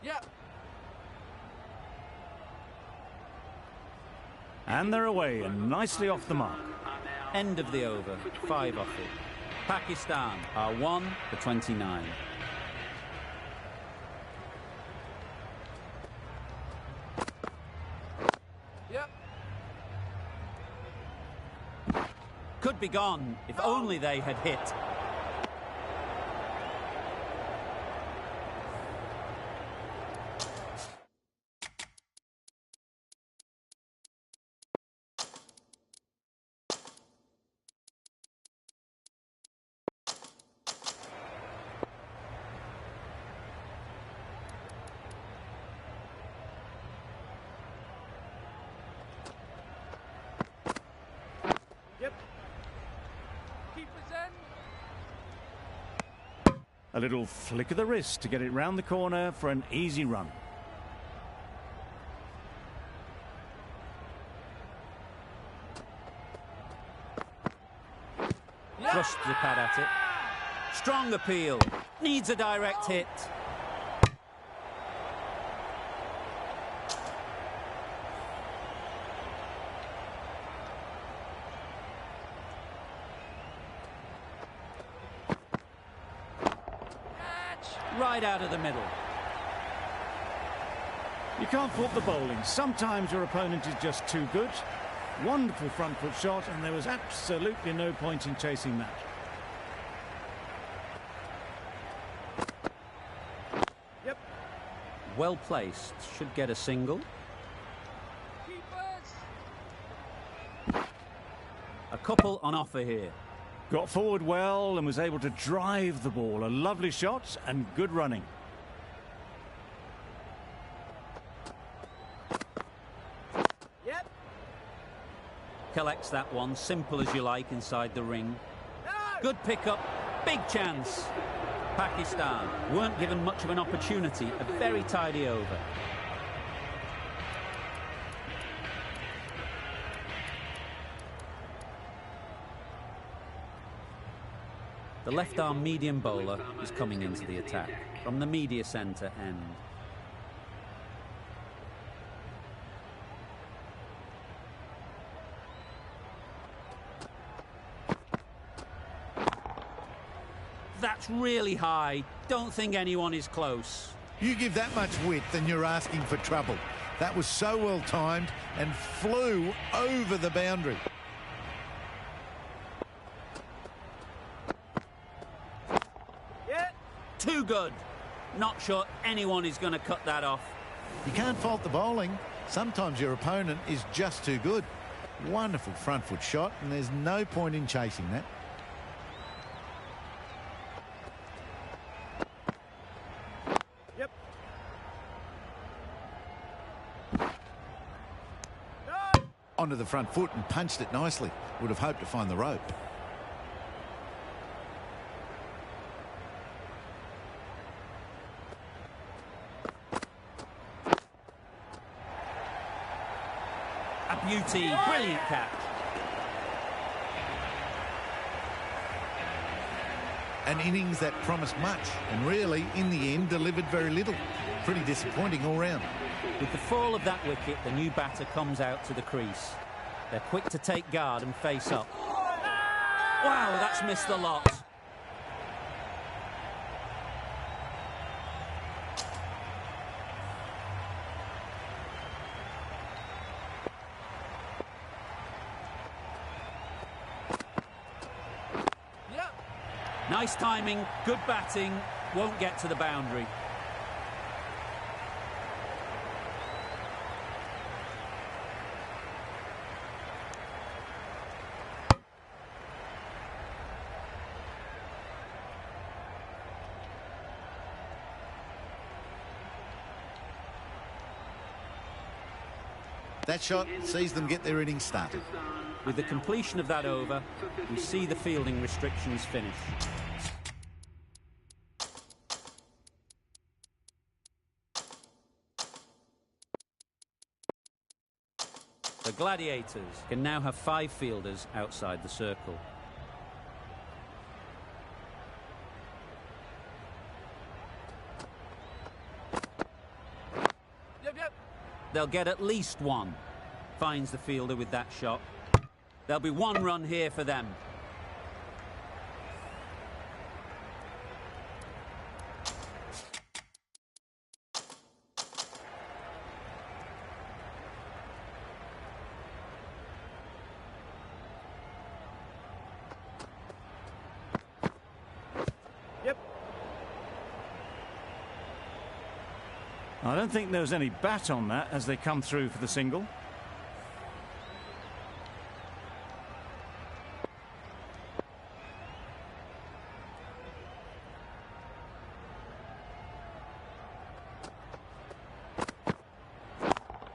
Speaker 5: Yep.
Speaker 2: And they're away and nicely off the mark.
Speaker 1: End of the over, 5 off it. Pakistan are 1 for 29.
Speaker 5: Yep.
Speaker 1: Could be gone if only they had hit.
Speaker 2: A little flick of the wrist to get it round the corner for an easy run.
Speaker 1: Thrusts the pad at it. Strong appeal. Needs a direct hit. Right out of the middle.
Speaker 2: You can't fault the bowling. Sometimes your opponent is just too good. Wonderful front foot shot, and there was absolutely no point in chasing that.
Speaker 5: Yep.
Speaker 1: Well placed. Should get a single. A couple on offer here.
Speaker 2: Got forward well and was able to drive the ball. A lovely shot and good running.
Speaker 5: Yep.
Speaker 1: Collects that one, simple as you like, inside the ring. Good pickup, big chance. Pakistan weren't given much of an opportunity, a very tidy over. The left-arm medium bowler is coming into the attack from the media centre end. That's really high. Don't think anyone is close.
Speaker 3: You give that much width and you're asking for trouble. That was so well timed and flew over the boundary.
Speaker 1: Too good. Not sure anyone is going to cut that off.
Speaker 3: You can't fault the bowling. Sometimes your opponent is just too good. Wonderful front foot shot, and there's no point in chasing that.
Speaker 5: Yep.
Speaker 3: Onto the front foot and punched it nicely. Would have hoped to find the rope.
Speaker 1: A beauty, brilliant catch.
Speaker 3: An innings that promised much and really, in the end, delivered very little. Pretty disappointing all round.
Speaker 1: With the fall of that wicket, the new batter comes out to the crease. They're quick to take guard and face up. Wow, that's missed the lot. Nice timing, good batting, won't get to the boundary.
Speaker 3: That shot sees them get their innings started.
Speaker 1: With the completion of that over, we see the fielding restrictions finish. The Gladiators can now have 5 fielders outside the circle.
Speaker 5: Yep.
Speaker 1: They'll get at least one. Finds the fielder with that shot. There'll be 1 run here for them.
Speaker 5: Yep.
Speaker 2: I don't think there was any bat on that as they come through for the single.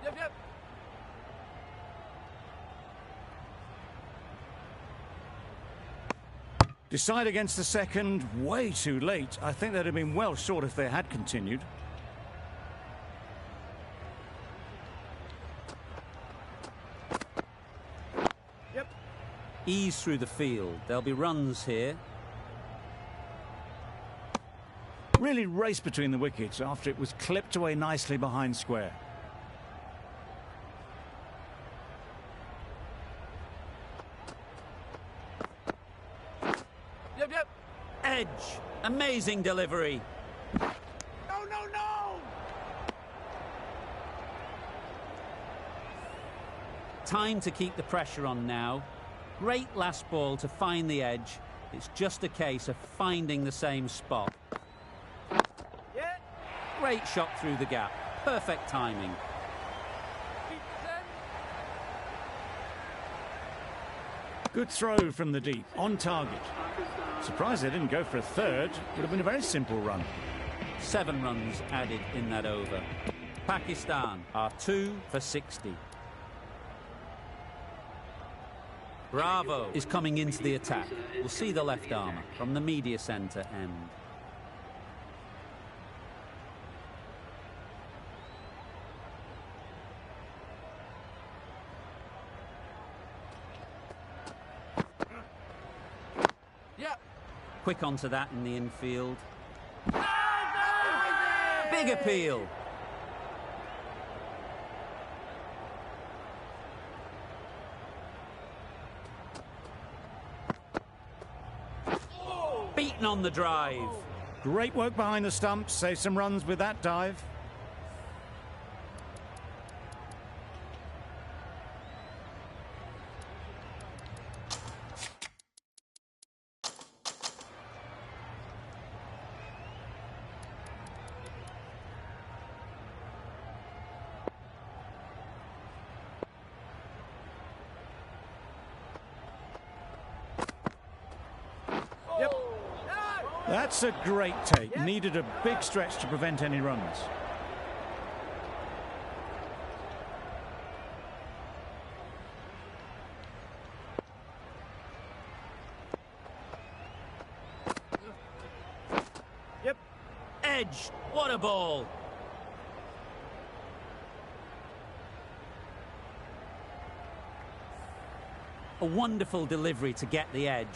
Speaker 5: Yep.
Speaker 2: Decide against the second, way too late. I think they'd have been well short if they had continued.
Speaker 5: Yep.
Speaker 1: Ease through the field. There'll be runs here.
Speaker 2: Really raced between the wickets after it was clipped away nicely behind square.
Speaker 5: Yep, yep.
Speaker 1: Edge. Amazing delivery.
Speaker 5: No, no, no!
Speaker 1: Time to keep the pressure on now. Great last ball to find the edge. It's just a case of finding the same spot.
Speaker 5: Yeah.
Speaker 1: Great shot through the gap. Perfect timing.
Speaker 2: Good throw from the deep, on target. Surprised they didn't go for a third. Would have been a very simple run.
Speaker 1: 7 runs added in that over. Pakistan are 2 for 60. Bravo is coming into the attack. We'll see the left armour from the media centre end.
Speaker 5: Yep.
Speaker 1: Quick onto that in the infield. Big appeal. Beaten on the drive.
Speaker 2: Great work behind the stumps. Save some runs with that dive.
Speaker 5: Yep.
Speaker 2: That's a great take. Needed a big stretch to prevent any runs.
Speaker 5: Yep.
Speaker 1: Edge. What a ball. A wonderful delivery to get the edge.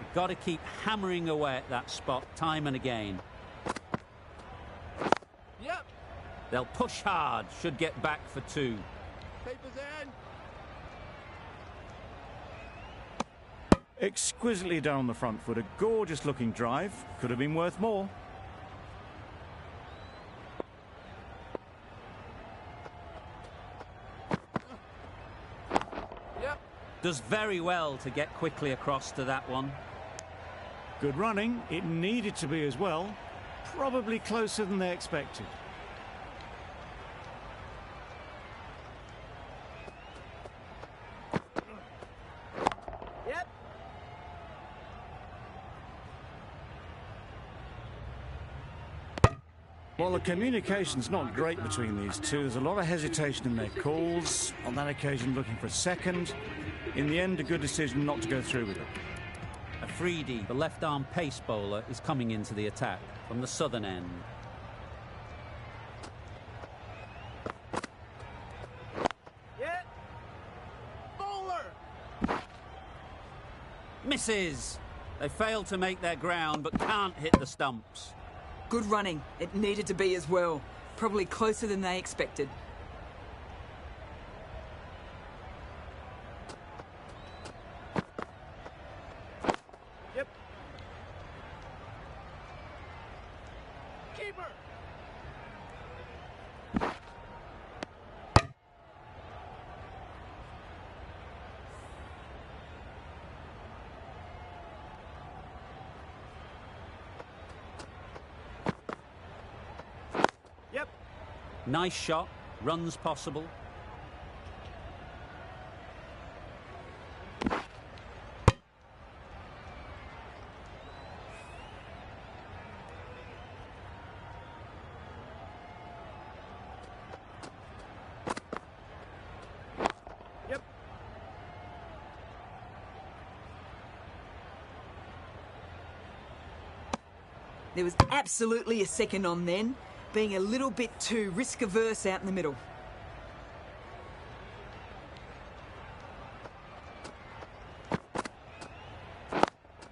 Speaker 1: You've got to keep hammering away at that spot time and again.
Speaker 5: Yep.
Speaker 1: They'll push hard. Should get back for 2.
Speaker 5: Papers in.
Speaker 2: Exquisitely done on the front foot. A gorgeous looking drive. Could have been worth more.
Speaker 5: Yep.
Speaker 1: Does very well to get quickly across to that one.
Speaker 2: Good running. It needed to be as well. Probably closer than they expected.
Speaker 5: Yep.
Speaker 2: Well, the communication's not great between these two. There's a lot of hesitation in their calls. On that occasion, looking for a second. In the end, a good decision not to go through with it.
Speaker 1: Afridi, the left-arm pace bowler, is coming into the attack from the southern end.
Speaker 5: Yeah. Bowler.
Speaker 1: Misses. They fail to make their ground but can't hit the stumps.
Speaker 6: Good running. It needed to be as well. Probably closer than they expected.
Speaker 5: Yep. Keeper. Yep.
Speaker 1: Nice shot. Runs possible.
Speaker 5: Yep.
Speaker 6: There was absolutely a second on then, being a little bit too risk-averse out in the middle.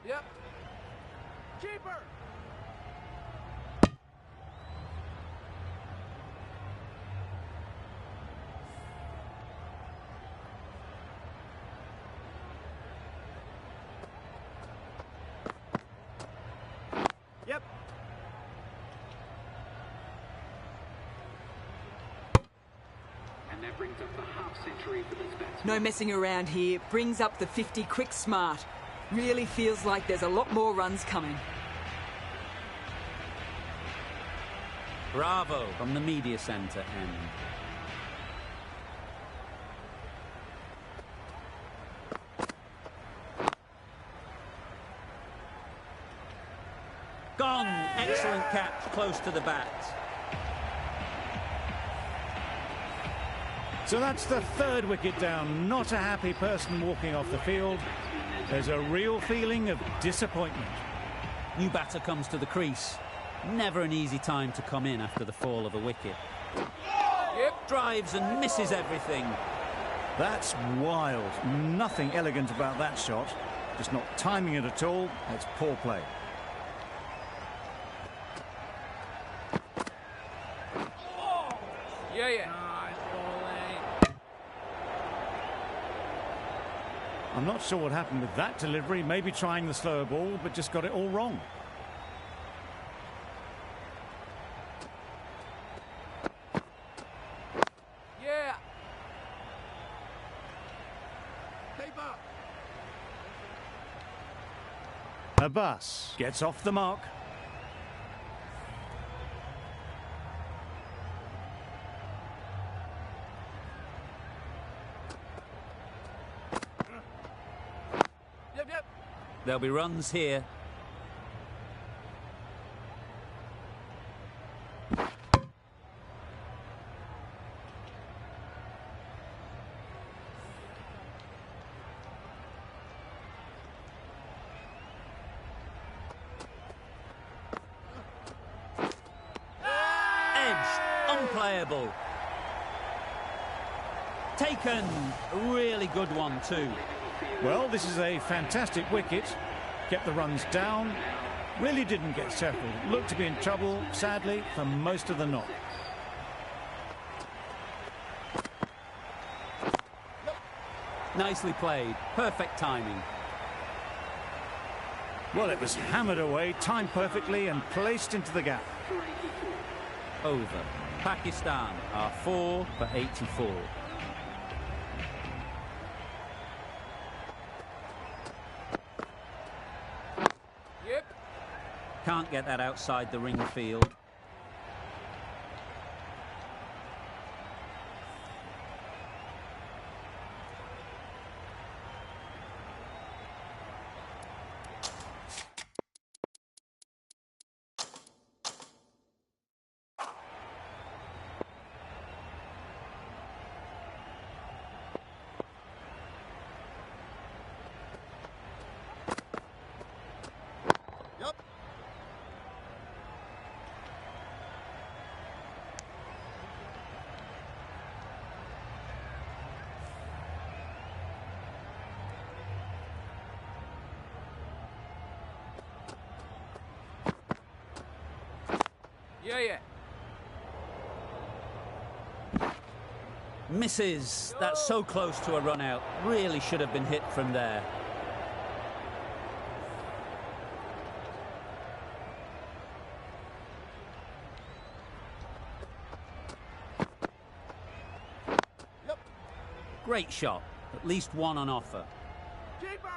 Speaker 5: Yep. Keeper. Yep.
Speaker 7: And that brings up the half century for this batsman.
Speaker 6: No messing around here, brings up the 50 quick smart. Really feels like there's a lot more runs coming.
Speaker 1: Bravo from the media centre end. Gone! Excellent catch, close to the bat.
Speaker 2: So that's the third wicket down. Not a happy person walking off the field. There's a real feeling of disappointment.
Speaker 1: New batter comes to the crease. Never an easy time to come in after the fall of a wicket. Yep, drives and misses everything.
Speaker 2: That's wild. Nothing elegant about that shot. Just not timing it at all. It's poor play.
Speaker 5: Yeah.
Speaker 2: I'm not sure what happened with that delivery. Maybe trying the slower ball, but just got it all wrong.
Speaker 5: Yeah. Keeper.
Speaker 2: Abbas gets off the mark.
Speaker 5: Yep.
Speaker 1: There'll be runs here. Unplayable. Taken. A really good one too.
Speaker 2: Well, this is a fantastic wicket. Kept the runs down. Really didn't get settled. Looked to be in trouble, sadly, for most of the knock.
Speaker 1: Nicely played. Perfect timing.
Speaker 2: Well, it was hammered away, timed perfectly and placed into the gap.
Speaker 1: Over. Pakistan are 4 for 84.
Speaker 5: Yep.
Speaker 1: Can't get that outside the ring field.
Speaker 5: Yeah.
Speaker 1: Misses. That's so close to a run out. Really should have been hit from there.
Speaker 5: Yep.
Speaker 1: Great shot. At least one on offer.
Speaker 5: Keeper.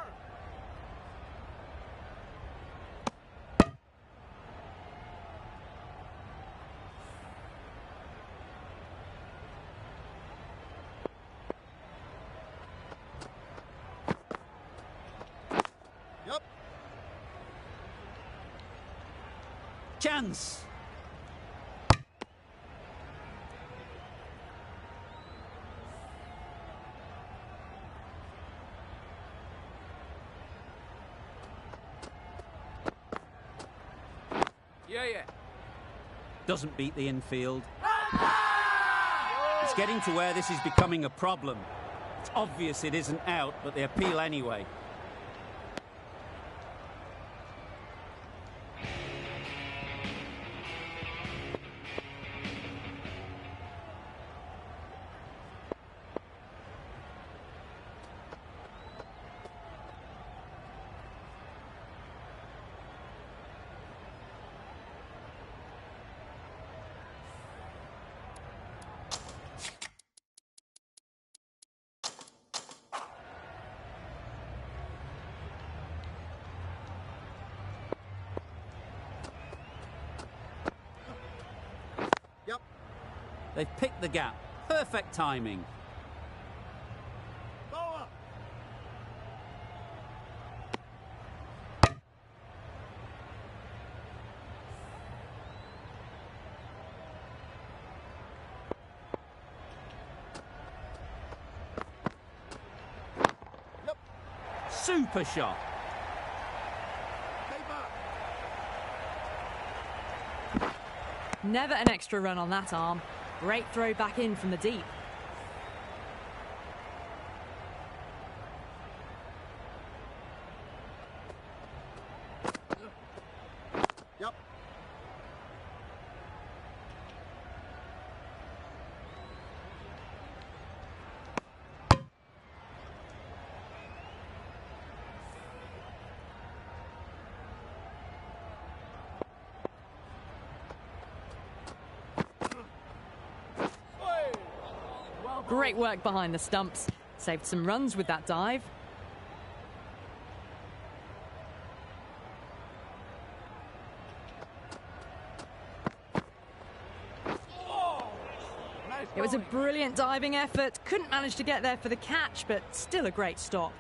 Speaker 5: Yep.
Speaker 1: Chance.
Speaker 5: Yeah.
Speaker 1: Doesn't beat the infield. It's getting to where this is becoming a problem. It's obvious it isn't out, but they appeal anyway. They've picked the gap. Perfect timing.
Speaker 5: Forward.
Speaker 1: Super shot.
Speaker 4: Never an extra run on that arm. Great throw back in from the deep. Great work behind the stumps. Saved some runs with that dive. It was a brilliant diving effort. Couldn't manage to get there for the catch, but still a great stop.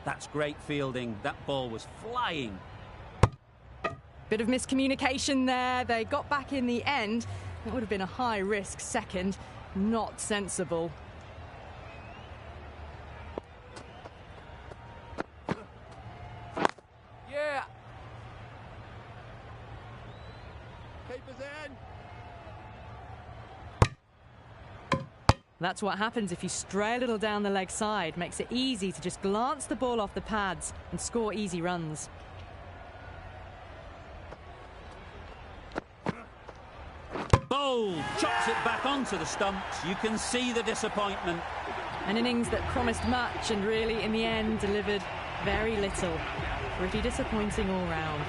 Speaker 1: That's great fielding. That ball was flying.
Speaker 4: Bit of miscommunication there. They got back in the end. It would have been a high-risk second. Not sensible.
Speaker 5: Yeah. Keepers in.
Speaker 4: That's what happens if you stray a little down the leg side. Makes it easy to just glance the ball off the pads and score easy runs.
Speaker 1: Bold! Chops it back onto the stumps. You can see the disappointment.
Speaker 4: An innings that promised much and really, in the end, delivered very little. Pretty disappointing all round.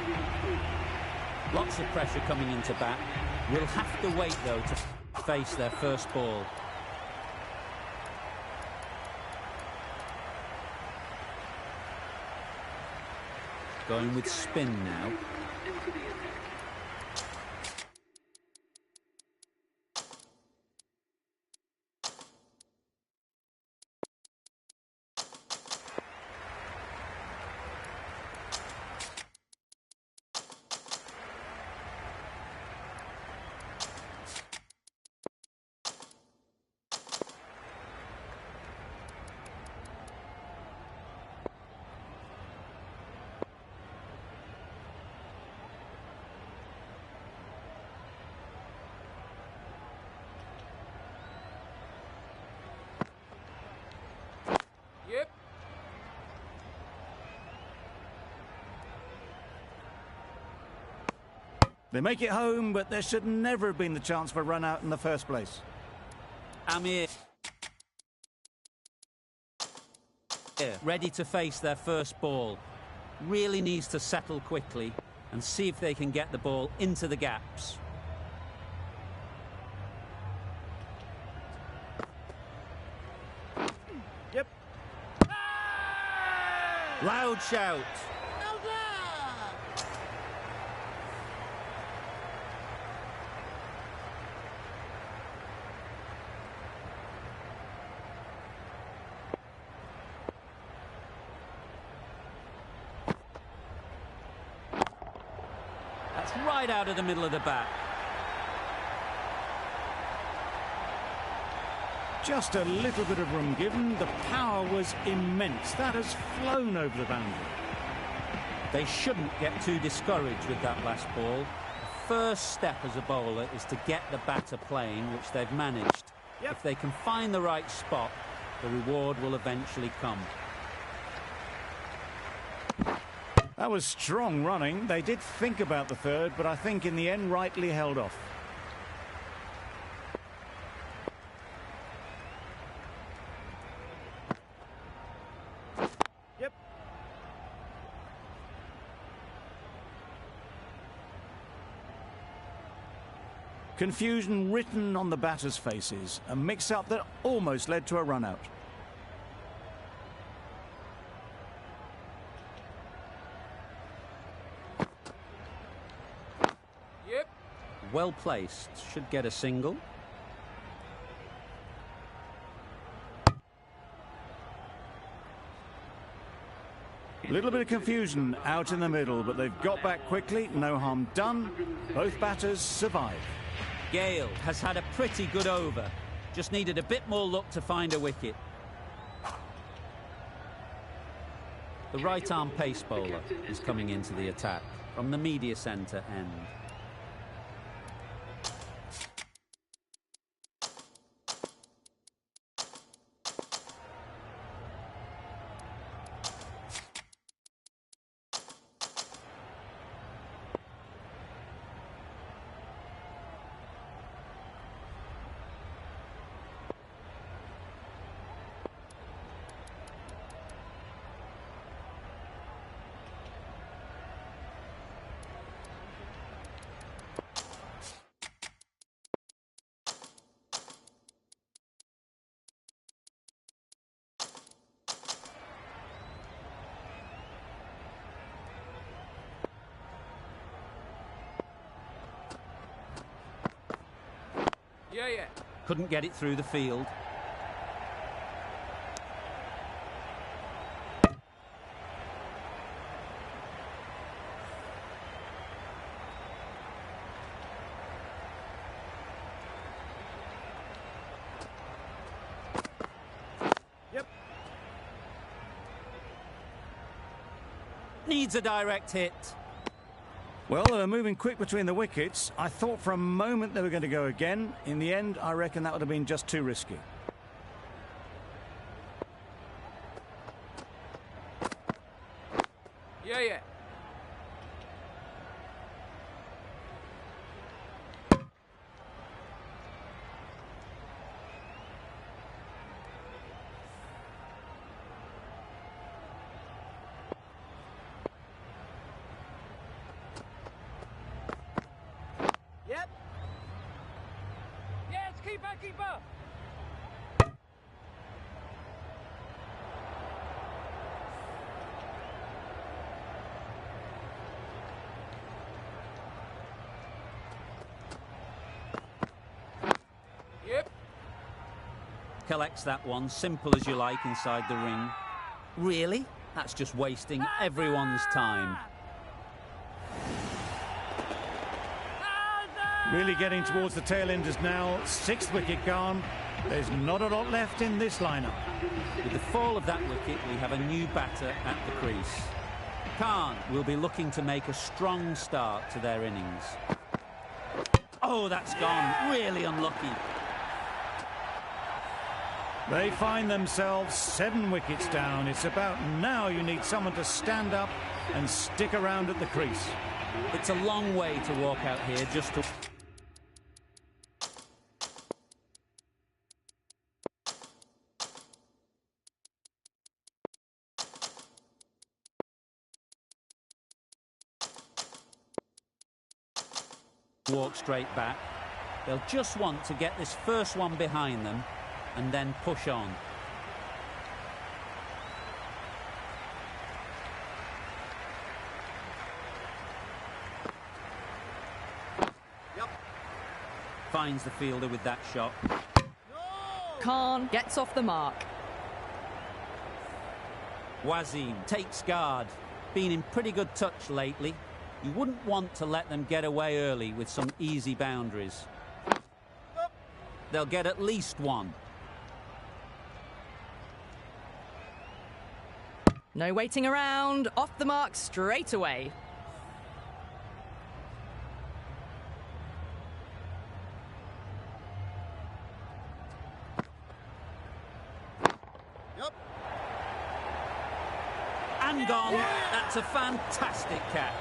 Speaker 1: Lots of pressure coming into bat. We'll have to wait, though, to face their first ball. Going with spin now.
Speaker 5: Yep.
Speaker 2: They make it home, but there should never have been the chance for a run out in the first place.
Speaker 1: Amir. Ready to face their first ball. Really needs to settle quickly and see if they can get the ball into the gaps.
Speaker 2: Yep.
Speaker 1: Loud shout. That's right out of the middle of the bat.
Speaker 2: Just a little bit of room given. The power was immense. That has flown over the boundary.
Speaker 1: They shouldn't get too discouraged with that last ball. The first step as a bowler is to get the batter playing, which they've managed.
Speaker 2: Yep.
Speaker 1: If they can find the right spot, the reward will eventually come.
Speaker 2: That was strong running. They did think about the third, but I think in the end rightly held off. Yep. Confusion written on the batters' faces. A mix-up that almost led to a run-out.
Speaker 1: Well placed, should get a single.
Speaker 2: A little bit of confusion out in the middle, but they've got back quickly, no harm done. Both batters survive.
Speaker 1: Gale has had a pretty good over, just needed a bit more luck to find a wicket. The right-arm pace bowler is coming into the attack from the media centre end.
Speaker 5: Yeah.
Speaker 1: Couldn't get it through the field.
Speaker 2: Yep.
Speaker 1: Needs a direct hit.
Speaker 2: Well, they were moving quick between the wickets. I thought for a moment they were going to go again. In the end, I reckon that would have been just too risky.
Speaker 5: Yeah.
Speaker 2: Yep.
Speaker 5: Yes, keeper. Yep.
Speaker 1: Collects that one, simple as you like, inside the ring. Really? That's just wasting everyone's time.
Speaker 2: Really getting towards the tail enders now. 6th wicket gone. There's not a lot left in this lineup.
Speaker 1: With the fall of that wicket, we have a new batter at the crease. Khan will be looking to make a strong start to their innings. Oh, that's gone. Really unlucky.
Speaker 2: They find themselves 7 wickets down. It's about now you need someone to stand up and stick around at the crease.
Speaker 1: It's a long way to walk out here just to... walk straight back. They'll just want to get this first one behind them and then push on. Finds the fielder with that shot.
Speaker 4: Khan gets off the mark.
Speaker 1: Wasim takes guard. Been in pretty good touch lately. You wouldn't want to let them get away early with some easy boundaries. They'll get at least one.
Speaker 4: No waiting around, off the mark straight away.
Speaker 1: And gone. That's a fantastic catch.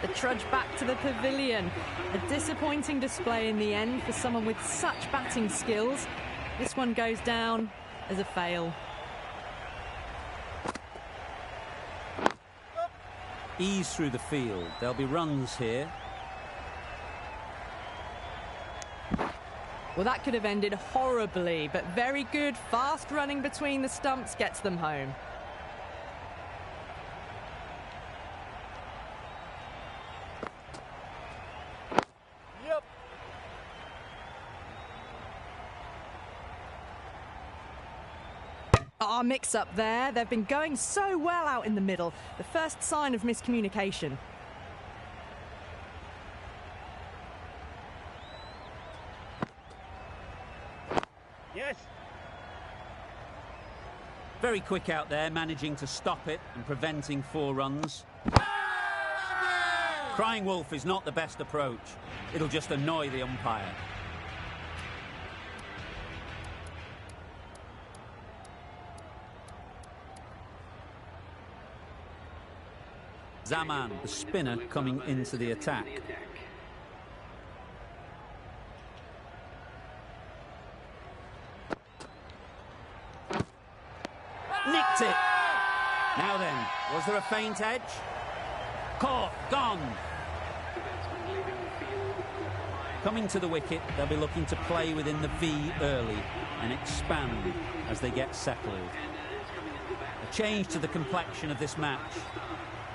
Speaker 4: The trudge back to the pavilion. A disappointing display in the end for someone with such batting skills. This one goes down as a fail.
Speaker 1: Ease through the field. There'll be runs here.
Speaker 4: Well, that could have ended horribly, but very good, fast running between the stumps gets them home. Our mix-up there. They've been going so well out in the middle. The first sign of miscommunication.
Speaker 2: Yes.
Speaker 1: Very quick out there, managing to stop it and preventing 4 runs. Crying wolf is not the best approach. It'll just annoy the umpire. Zaman, the spinner, coming into the attack. Nicked it. Now then, was there a feint edge? Caught, gone. Coming to the wicket, they'll be looking to play within the V early and expand as they get settled. A change to the complexion of this match.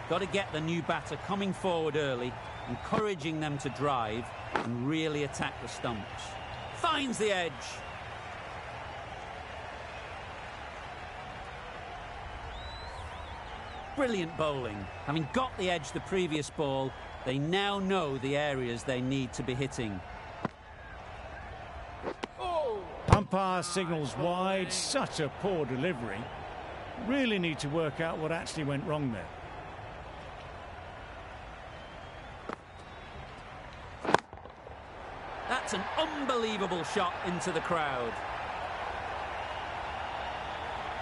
Speaker 1: Got to get the new batter coming forward early, encouraging them to drive and really attack the stumps. Finds the edge. Brilliant bowling. Having got the edge the previous ball, they now know the areas they need to be hitting.
Speaker 2: Umpire signals wide. Such a poor delivery. Really need to work out what actually went wrong there.
Speaker 1: That's an unbelievable shot into the crowd.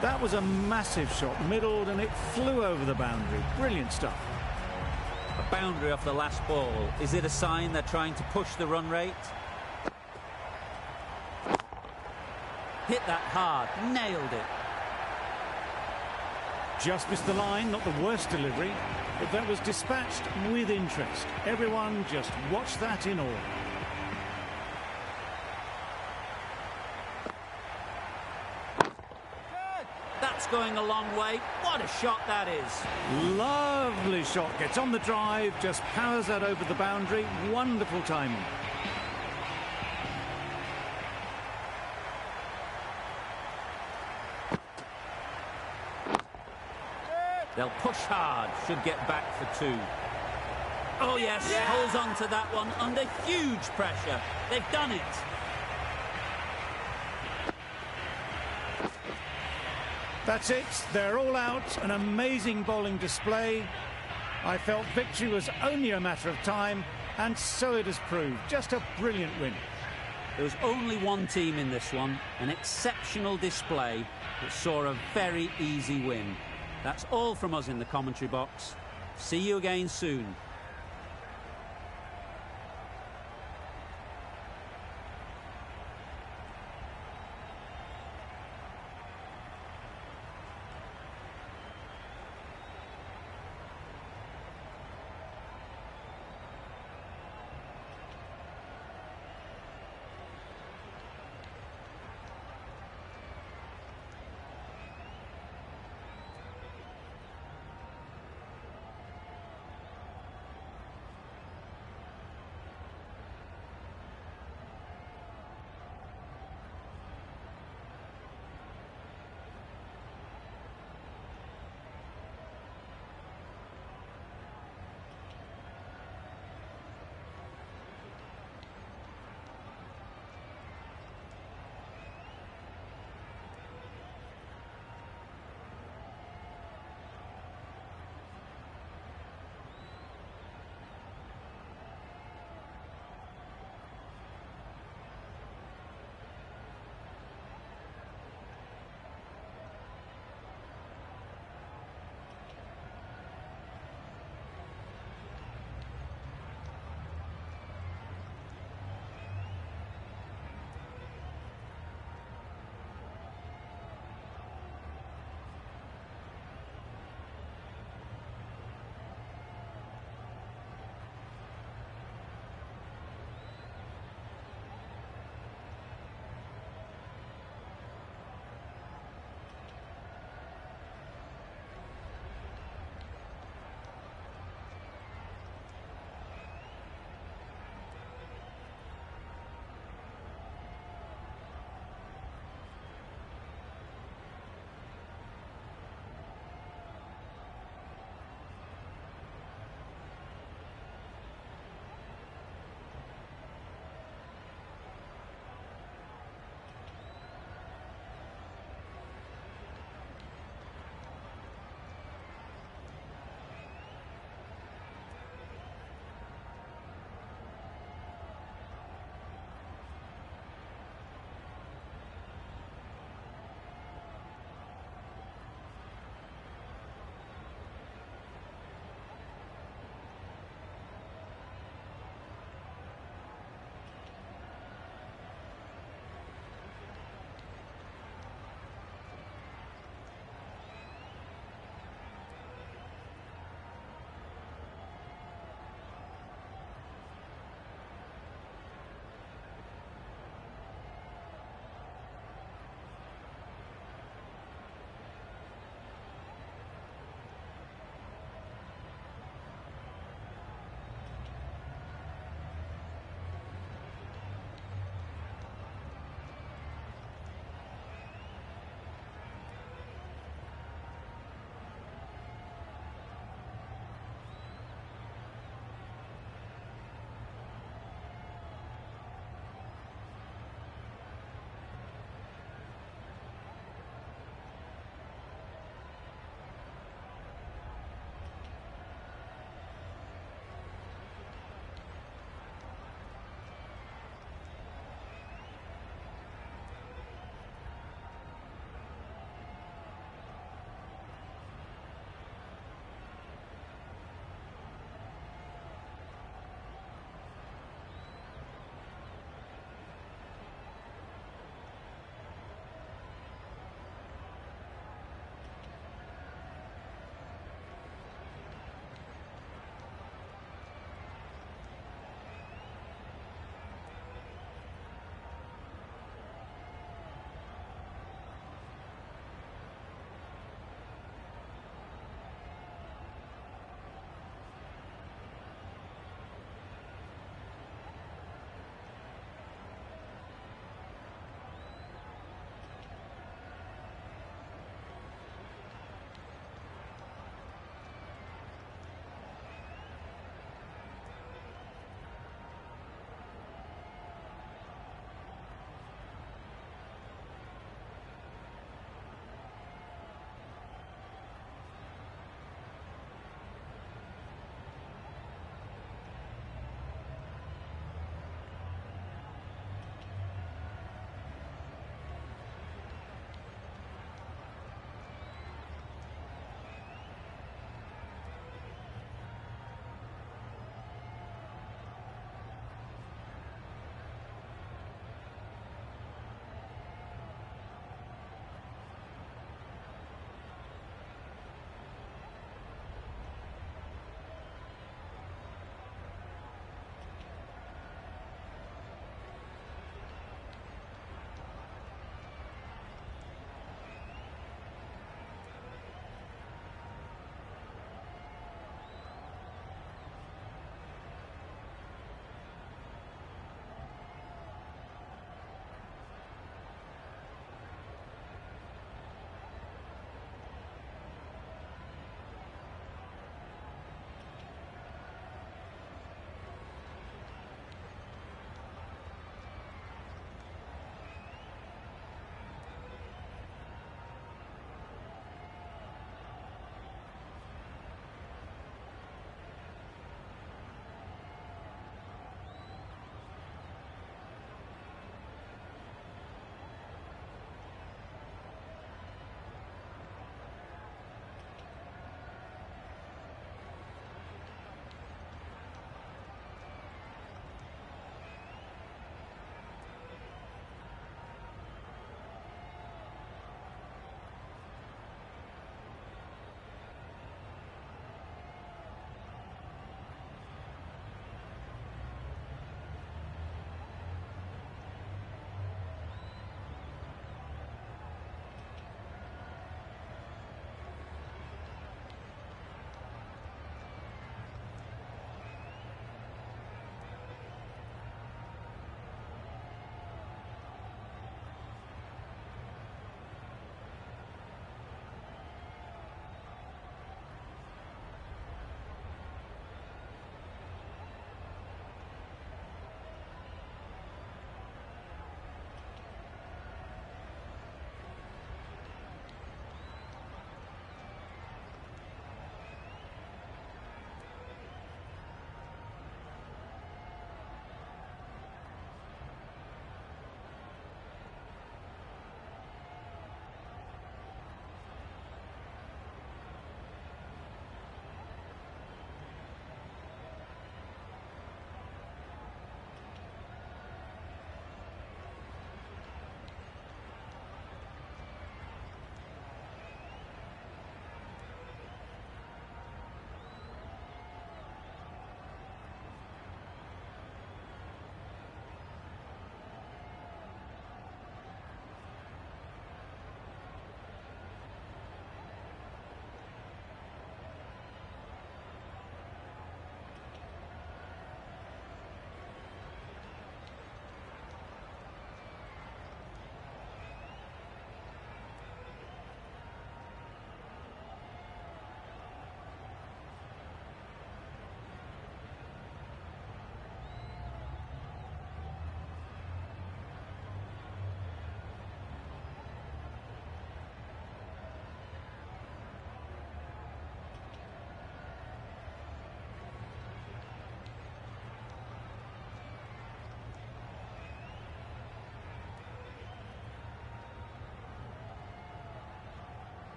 Speaker 2: That was a massive shot, middled, and it flew over the boundary. Brilliant stuff.
Speaker 1: A boundary off the last ball. Is it a sign they're trying to push the run rate? Hit that hard, nailed it.
Speaker 2: Just missed the line, not the worst delivery, but that was dispatched with interest. Everyone just watched that in awe.
Speaker 1: That's going a long way. What a shot that is.
Speaker 2: Lovely shot. Gets on the drive, just powers that over the boundary. Wonderful timing.
Speaker 1: They'll push hard, should get back for 2. Oh yes, holds on to that one under huge pressure. They've done it.
Speaker 2: That's it. They're all out. An amazing bowling display. I felt victory was only a matter of time, and so it has proved. Just a brilliant win.
Speaker 1: There was only one team in this one, an exceptional display that saw a very easy win. That's all from us in the commentary box. See you again soon.